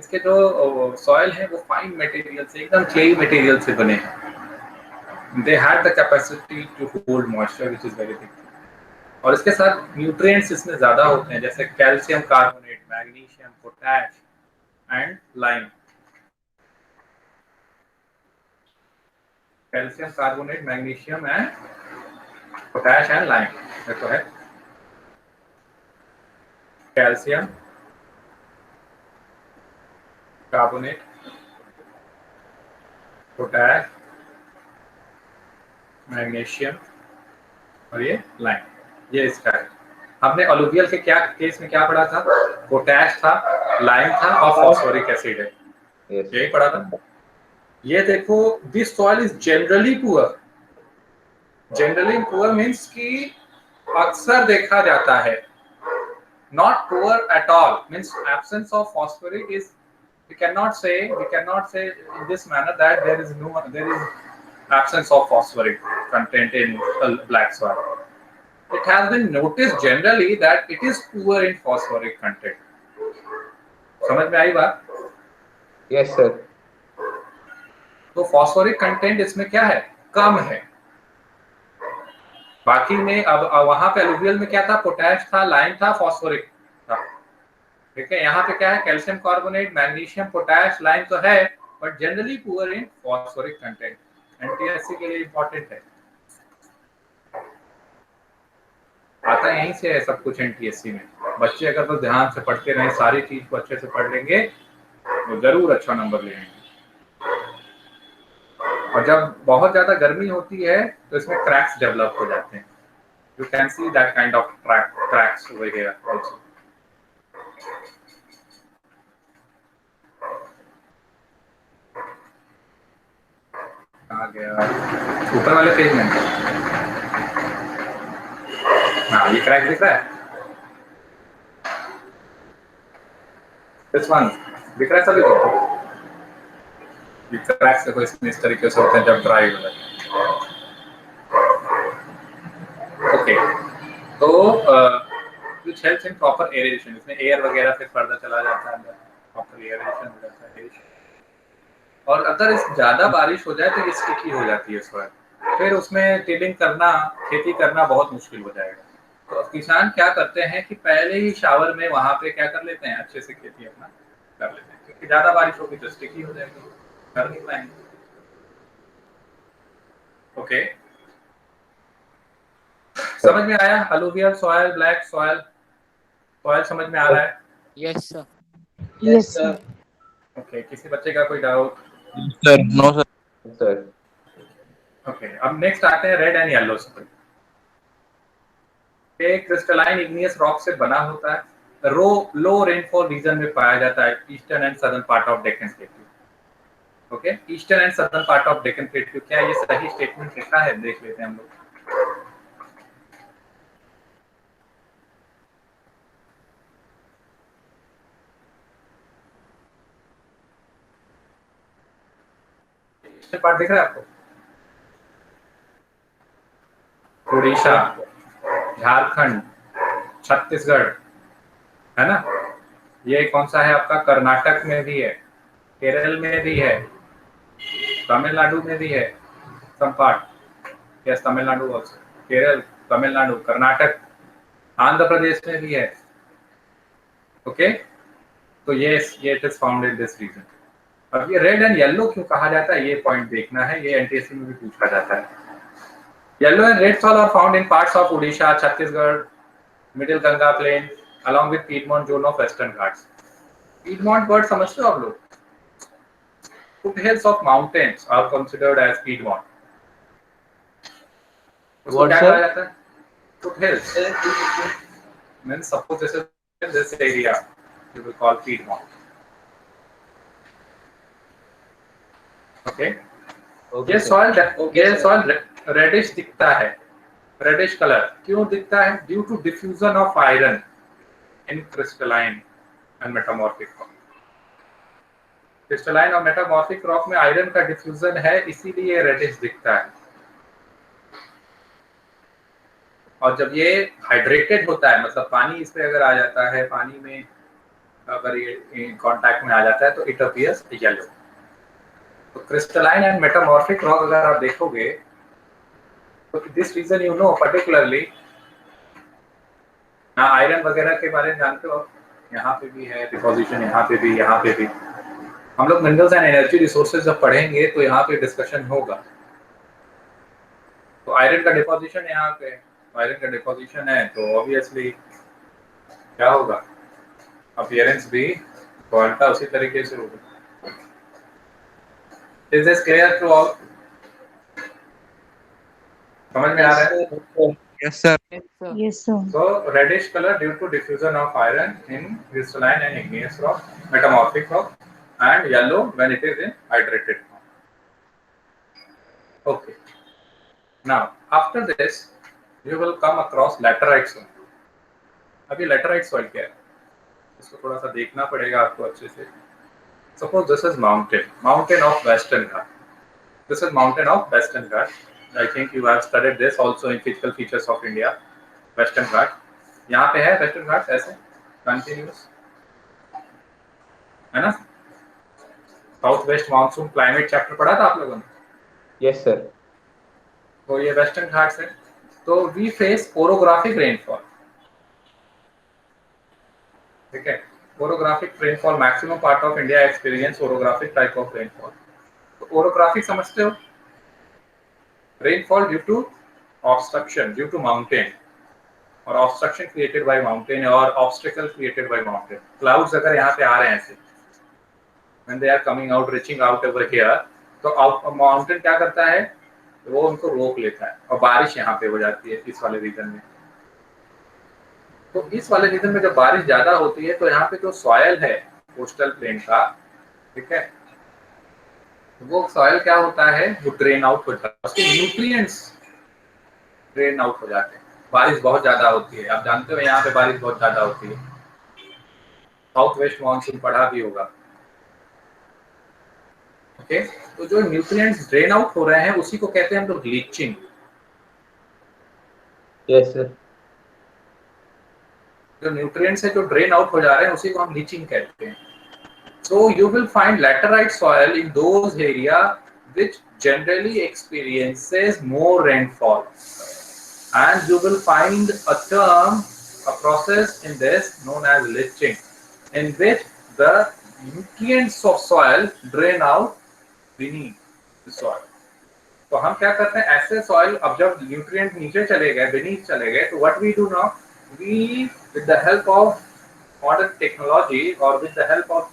Speaker 1: इसके जो सॉइल है वो फाइन मटेरियल से, एकदम क्ले मटेरियल से बने हैं। They have the capacity to hold moisture which is very big. और इसके साथ न्यूट्रिएंट्स इसमें ज्यादा होते हैं, जैसे calcium carbonate, magnesium, potash and lime. Calcium carbonate, magnesium and potash and lime. देखो है कैल्शियम कार्बोनेट, पोटैश, मैग्नीशियम और ये लाइम, ये इसका है। हमने अलुवियल के क्या केस में क्या पढ़ा था? पोटैश था, लाइम था और फॉस्फोरिक एसिड है,
Speaker 6: Yes.
Speaker 1: यही पढ़ा था। ये देखो, this soil is generally poor. Generally poor means कि अक्सर देखा जाता है, not poor at all, means absence of phosphoric is, we cannot say in this manner that there is absence of phosphoric content in black soil. It has been noticed generally that it is poor in phosphoric content. समझ में आई बात?
Speaker 6: Yes, sir.
Speaker 1: तो फॉस्फोरिक कंटेंट इसमें क्या है? कम है। बाकी में अब वहां पे अलुवियल में क्या था? पोटैश था, लाइम था, फॉस्फोरिक था। ठीक है, यहाँ पे क्या है? Calcium carbonate, magnesium, potash, lime तो है, but generally poor in phosphoric content. NTSC के लिए इंपॉर्टेंट है, आता यहीं से है सब कुछ एनटीएससी में। बच्चे अगर तो ध्यान से पढ़ते रहें, सारी चीज को अच्छे से पढ़ लेंगे तो जरूर अच्छा नंबर लेंगे। और जब बहुत ज्यादा गर्मी होती है तो इसमें क्रैक्स डेवलप हो जाते हैं। You can see that kind of cracks over here also. आ गया ऊपर वाले पेज में। हाँ, ये क्रैक दिख रहा है, दिस वन दिख रहा है सभी को। ये क्रैक्स देखो, इसमें इस तरीके से होते हैं जब ड्राई हो जाते हैं। ओके, तो which helps in proper aeration, इसमें एयर वगैरह फिर फर्दर चला जाता है अंदर, प्रॉपर एयरेशन हो जाता है। और अगर इस ज्यादा बारिश हो जाए तो ये स्टिकी हो जाती है सॉइल, फिर उसमें टिलिंग करना, खेती करना बहुत मुश्किल हो जाएगा। तो किसान क्या करते हैं कि पहले ही शावर में वहां पे क्या कर लेते हैं, अच्छे से खेती अपना कर लेते हैं, क्योंकि ज्यादा बारिश होगी तो स्टिकी हो जाएगी, कर नहीं पाएंगे। ओके, समझ में आया? Alluvial soil, black soil, soil समझ में आ रहा है?
Speaker 4: Yes, sir.
Speaker 2: Yes, sir.
Speaker 1: Okay, किसी बच्चे का कोई doubt?
Speaker 5: Sir no sir.
Speaker 6: Sir.
Speaker 1: Okay, अब नेक्स्ट आते हैं रेड एंड येलो सॉइल। एक क्रिस्टलाइन इग्नियस रॉक से बना होता है, लो रेनफॉल रीजन में पाया जाता है, eastern and southern part of Deccan plateau. Okay, eastern and southern part of Deccan plateau, क्या ये सही स्टेटमेंट लिखा है? देख लेते हैं हम लोग। पार्ट दिख रहा है आपको? उड़ीसा, झारखंड, छत्तीसगढ़, है ना? ये कौन सा है आपका? कर्नाटक में भी है, केरल में भी है, तमिलनाडु में भी है some part. Yes, Tamil Nadu also, Kerala, Tamil Nadu, Karnataka, Andhra Pradesh में भी है। ओके, तो ये it is found in this region. अब ये रेड एंड येलो क्यों कहा जाता है, ये पॉइंट देखना है, ये एनटीएससी में भी पूछा जाता है। Yellow and red soil are found in parts of Orissa, Chhattisgarh, middle Ganga plain along with Piedmont zone of Western Ghats. Piedmont word समझते हो आप लोग? Foothills of mountains are considered as Piedmont. उसको क्या कहा जाता है? Foothills means suppose this is this area, you will call Piedmont. Okay.
Speaker 6: Okay,
Speaker 1: ये
Speaker 6: sir.
Speaker 1: सॉइल
Speaker 2: Okay,
Speaker 1: ये
Speaker 2: sir.
Speaker 1: सॉइल रेडिश दिखता है, रेडिश कलर क्यों दिखता है? Due to diffusion of iron in crystalline and metamorphic rock. Crystalline और मेटामॉर्फिक रॉक में आयरन का डिफ्यूजन है, इसीलिए रेडिश दिखता है। और जब ये हाइड्रेटेड होता है, मतलब पानी इस पे अगर आ जाता है, पानी में अगर ये कांटेक्ट में आ जाता है, तो इट अपीयर्स येलो। तो क्रिस्टलाइन एंड मेटामॉर्फिक रॉक अगर आप देखोगे तो this region you know particularly, ना आयरन वगैरह के बारे में जानते हो, यहाँ पे भी है डिपोजिशन, यहाँ पे भी, यहाँ पे भी। हम लोग मिनरल्स एंड एनर्जी रिसोर्सेज जब पढ़ेंगे तो यहाँ पे डिस्कशन होगा। तो आयरन का डिपोजिशन यहाँ पे, आयरन का डिपोजिशन है तो ऑब्वियसली क्या होगा, अपीयरेंस भी क्वालिटा उसी तरीके से होगा। Is this clear to all? समझ में आ रहा है?
Speaker 5: Yes, sir.
Speaker 4: Yes, sir.
Speaker 3: Yes, sir.
Speaker 1: So reddish color due to diffusion of iron in crystalline and igneous rock, metamorphic rock, and yellow when it is in hydrated form. Okay. Now after this you will come across laterite soil. अभी laterite soil क्या है, इसको थोड़ा सा देखना पड़ेगा आपको अच्छे से। Suppose this is mountain of Western Ghat. This is mountain of Western Ghat. I think you have studied this also in physical features of India. Western Ghat. यहाँ पे है Western Ghats ऐसे कंटिन्यूस, है ना? South west monsoon climate chapter पढ़ा था आप लोगों ने?
Speaker 6: Yes, sir.
Speaker 1: तो ये वेस्टर्न घाट्स है। तो वी फेस ओरोग्राफिक रेनफॉल, ठीक है? Orographic rainfall, maximum part of India experience orographic type of rainfall. तो ओरोग्राफिक समझते हो? Rainfall due to obstruction, due to mountain, और ऑब्स्ट्रक्शन क्रिएटेड बाय माउंटेन और obstacle created by mountain. Clouds अगर यहाँ पे आ रहे हैं ऐसे, when they are coming out, reaching out over here, तो माउंटेन क्या करता है, वो उनको रोक लेता है और बारिश यहाँ पे हो जाती है इस वाले रीजन में। तो इस वाले रीजन में जब बारिश ज्यादा होती है तो यहाँ पे जो सॉयल है कोस्टल प्लेन का, ठीक है, वो सॉयल क्या होता है, वो ड्रेन आउट हो जाता है, उसके न्यूट्रिएंट्स ड्रेन आउट हो जाते हैं। बारिश बहुत ज्यादा होती है, आप जानते हो यहाँ पे बारिश बहुत ज्यादा होती है। साउथ वेस्ट मानसून पढ़ा भी होगा, ओके? तो जो न्यूट्रिएंट्स ड्रेन आउट हो रहे हैं उसी को कहते हैं हम लोग लीचिंग।
Speaker 6: Yes, sir.
Speaker 1: जो न्यूट्रिएंट्स है जो ड्रेन आउट हो जा रहे हैं उसी को हम लीचिंग कहते हैं। So you will find laterite soil in those area which generally experiences more rainfall, and you will find a term, a process in this known as leaching, in which the nutrients of soil drain out beneath the soil. तो हम क्या करते हैं, ऐसे सॉइल, अब जब न्यूट्रिएंट नीचे चले गए, beneath चले गए, तो what we do now, we with the help of modern technology or with the help of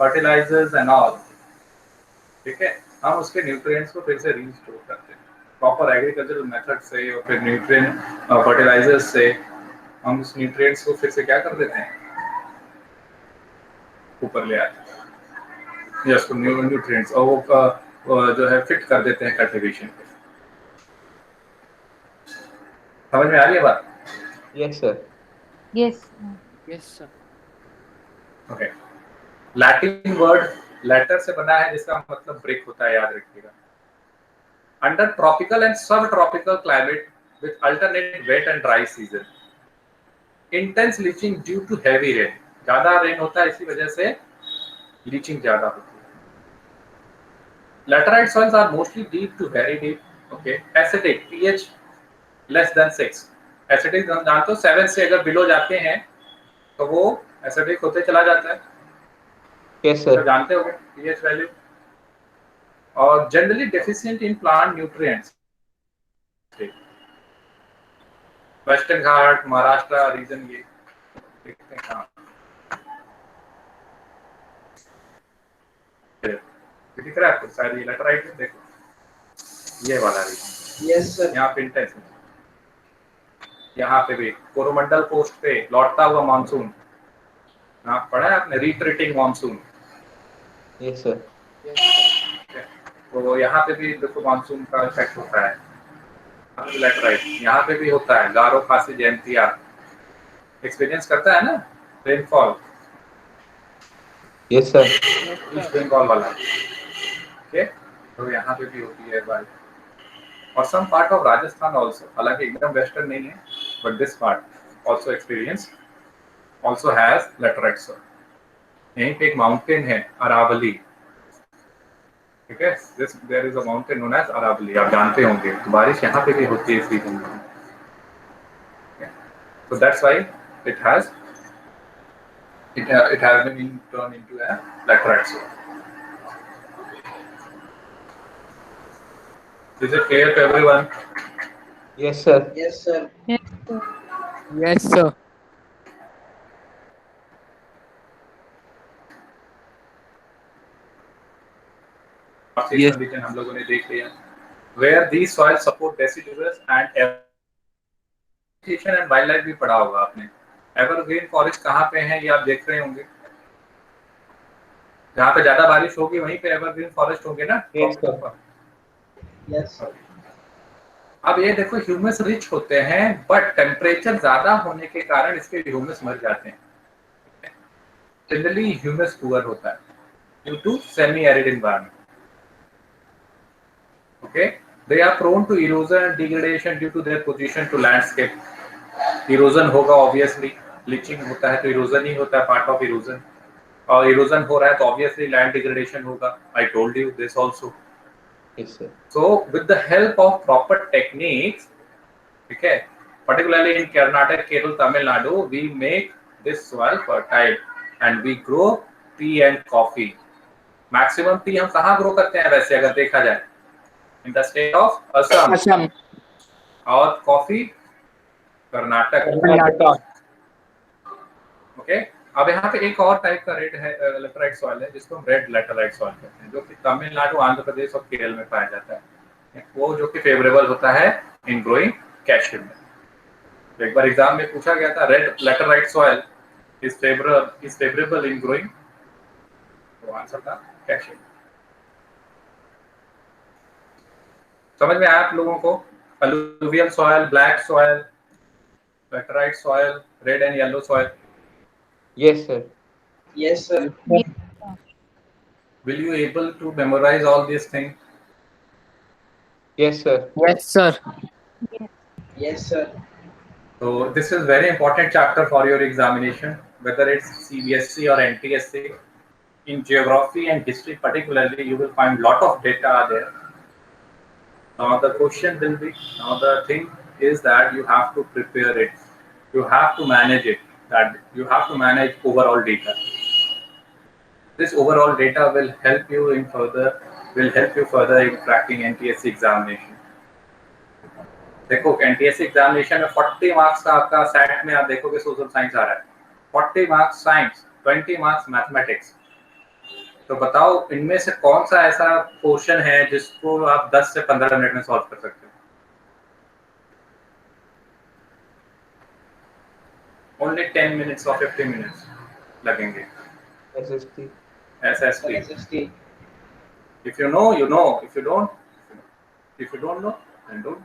Speaker 1: fertilizers and all, ठीक है, हम उसके न्यूट्रिएंट्स को फिर से रीस्टोर करते हैं प्रॉपर एग्रीकल्चरल मेथड से, और फिर न्यूट्रिएंट फर्टिलाइजर्स से हम उस न्यूट्रिएंट्स को फिर से क्या कर देते हैं, ऊपर ले आते हैं, या उसको न्यूट्रिएंट्स और वो जो है फिट कर देते हैं कल्टीवेशन पे। समझ में आ रही है बात?
Speaker 6: Yes, sir.
Speaker 3: Yes.
Speaker 4: Yes, sir.
Speaker 1: Okay. Latin word later से बना है जिसका मतलब ब्रेक होता है, याद रखिएगा। Under tropical and sub tropical climate with alternate wet and dry season, intense leaching due to heavy rain, ज्यादा रेन होता है इसी वजह से लीचिंग ज्यादा होती है। Laterite soils are mostly deep to very deep, okay? Acidic, pH less than 6. Acidic हम जानते हो 7 से अगर बिलो जाते हैं तो वो acidic होते चला जाता है।
Speaker 6: Yes, sir.
Speaker 1: तो जानते होंगे pH वैल्यू। और generally deficient in plant nutrients. Western Ghat, Maharashtra region, ये देखते हैं कहाँ दिख रहा है आपको, शायद ये लेटराइट है, देखो ये वाला रीजन।
Speaker 2: Yes, sir.
Speaker 1: यहाँ पे इंटेंस, यहाँ पे भी कोरोमंडल कोस्ट पे लौटता हुआ मानसून, हाँ, पढ़ा है आपने रिट्रीटिंग मानसून?
Speaker 6: Yes, sir.
Speaker 1: तो यहाँ पे भी देखो मानसून का इफेक्ट होता है, लेटराइट यहाँ पे भी होता है, गारो खासी जयंतिया एक्सपीरियंस करता है ना, rainfall
Speaker 6: Yes, sir.
Speaker 1: East Bengal वाला, ओके, तो यहाँ पे भी होती है बारिश। और some part of Rajasthan also, हालांकि एकदम वेस्टर्न नहीं है, but this part also experience also has laterite soil. यहीं पे एक माउंटेन है अरावली, ठीक है, this there is a mountain known as Aravalli, आप जानते होंगे, तो बारिश यहाँ पे भी होती है इस रीजन में, so that's why it has been turned into a laterite soil. Is it clear to everyone?
Speaker 6: Yes, sir.
Speaker 2: Yes, sir.
Speaker 3: Yes, sir.
Speaker 4: Yes, sir.
Speaker 1: Yes. Condition हम लोगों ने देख लिया, where these soils support deciduous and vegetation and wildlife भी पढ़ा होगा आपने। एवरग्रीन फॉरेस्ट कहाँ पे है ये आप देख रहे होंगे, जहाँ पे ज्यादा बारिश होगी वहीं पे एवरग्रीन फॉरेस्ट होंगे ना।
Speaker 6: Yes, sir.
Speaker 2: Yes.
Speaker 1: अब ये देखो ह्यूमस रिच होते हैं, बट टेम्परेचर ज्यादा होने के कारण इसके ह्यूमस मर जाते हैं। जनरली ह्यूमस पुअर होता है due to semi arid environment, okay, they are prone to erosion and degradation due to their position to landscape. Erosion होगा ऑब्वियसली, लीचिंग होता है तो इरोजन ही होता है, पार्ट ऑफ इरोजन, और इरोजन हो रहा है तो ऑब्वियसली लैंड डिग्रेडेशन होगा। I told you this also.
Speaker 6: Yes, sir.
Speaker 1: So with the help of proper techniques, okay, particularly in Karnataka, Kerala, Tamil Nadu, we make this soil fertile and we grow tea and coffee. Maximum tea हम कहाँ grow करते हैं वैसे अगर देखा जाए, in the state of Assam,
Speaker 4: Assam.
Speaker 1: और coffee कर्नाटक,
Speaker 4: Karnataka.
Speaker 1: ओके। अब यहाँ पे एक और टाइप का रेड है लेटराइट सॉइल है जिसको हम रेड लेटराइट सॉइल कहते हैं, जो कि तमिलनाडु, आंध्र प्रदेश और केरल में पाया जाता है, वो जो कि फेवरेबल होता है इन ग्रोइंग कैशू में। तो एक बार एग्जाम में पूछा गया था red laterite soil is favourable in growing, तो आंसर था कैशू। समझ में आया आप लोगों को? Alluvial soil, black soil, laterite soil, red and yellow soil.
Speaker 6: Yes, sir.
Speaker 2: Yes, sir.
Speaker 3: Yes,
Speaker 1: Will you able to memorize all these things?
Speaker 6: Yes, sir.
Speaker 4: Yes, sir.
Speaker 3: yes.
Speaker 2: Yes, sir.
Speaker 1: So this is very important chapter for your examination, whether it's CBSE or NTSC. In geography and history particularly, you will find lot of data there. Now the question will be, now the thing is that you have to prepare it, you have to manage it, that you have to manage overall data. This overall data will help you further in cracking NTSC examination. देखो NTSC एग्जामिनेशन में 40 मार्क्स का आपका सेट में आप देखोगे सोशल साइंस आ रहा है, 40 मार्क्स साइंस, 20 मार्क्स मैथमेटिक्स। तो बताओ इनमें से कौन सा ऐसा क्वेश्चन है जिसको आप 10 से 15 मिनट में सॉल्व कर सकते हो? ओनली 10 मिनट्स और 15 मिनट्स लगेंगे।
Speaker 6: SST.
Speaker 1: SST।
Speaker 2: SST.
Speaker 1: If you know, you know. If you don't know, then don't.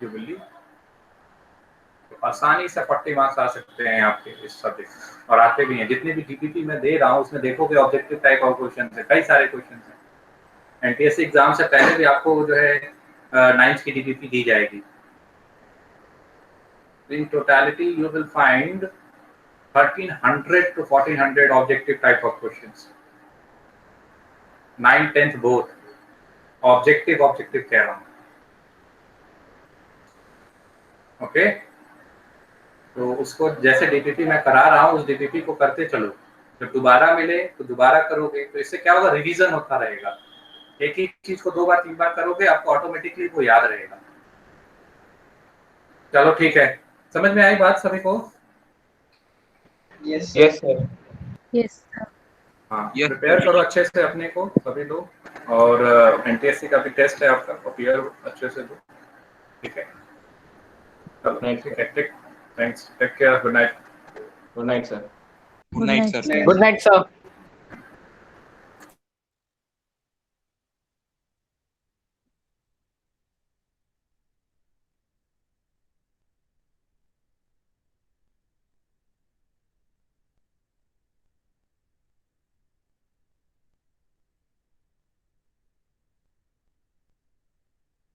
Speaker 1: You will leave. तो आसानी से 40 मार्क्स आ सकते हैं आपके इस सब्जेक्ट में, और आते भी हैं। जितने भी डीपीपी में दे रहा हूँ उसमें देखोगे ऑब्जेक्टिव टाइप ऑफ क्वेश्चन है, कई सारे क्वेश्चन हैं। एनटीएससी एग्जाम से पहले भी आपको जो है 9th की डीपीपी दी जाएगी। In totality, you will find 1300 to 1400 objective type of questions. 9th, 10th both. Objective कह रहा हूँ। ओके, तो उसको जैसे डीपीपी मैं करा रहा हूँ उस डीपीपी को करते चलो, जब दोबारा मिले तो दोबारा करोगे, तो इससे क्या होगा, रिवीजन होता रहेगा। एक ही चीज को 2 बार 3 बार करोगे, आपको ऑटोमेटिकली वो याद रहेगा। चलो ठीक है, समझ में आई बात सभी को?
Speaker 2: Yes, sir.
Speaker 6: Yes, sir.
Speaker 3: Yes, sir.
Speaker 1: हाँ,
Speaker 5: Yes,
Speaker 1: प्रिपेयर
Speaker 5: sir.
Speaker 1: करो अच्छे से अपने को सभी लोग, और एनटीएससी का भी टेस्ट है आपका, प्रिपेयर अच्छे से दो, ठीक है? चलो
Speaker 6: Right,
Speaker 1: ठीक है, thanks, take care, good night.
Speaker 6: Good night, sir.
Speaker 5: Good night, sir.
Speaker 4: Good night, sir.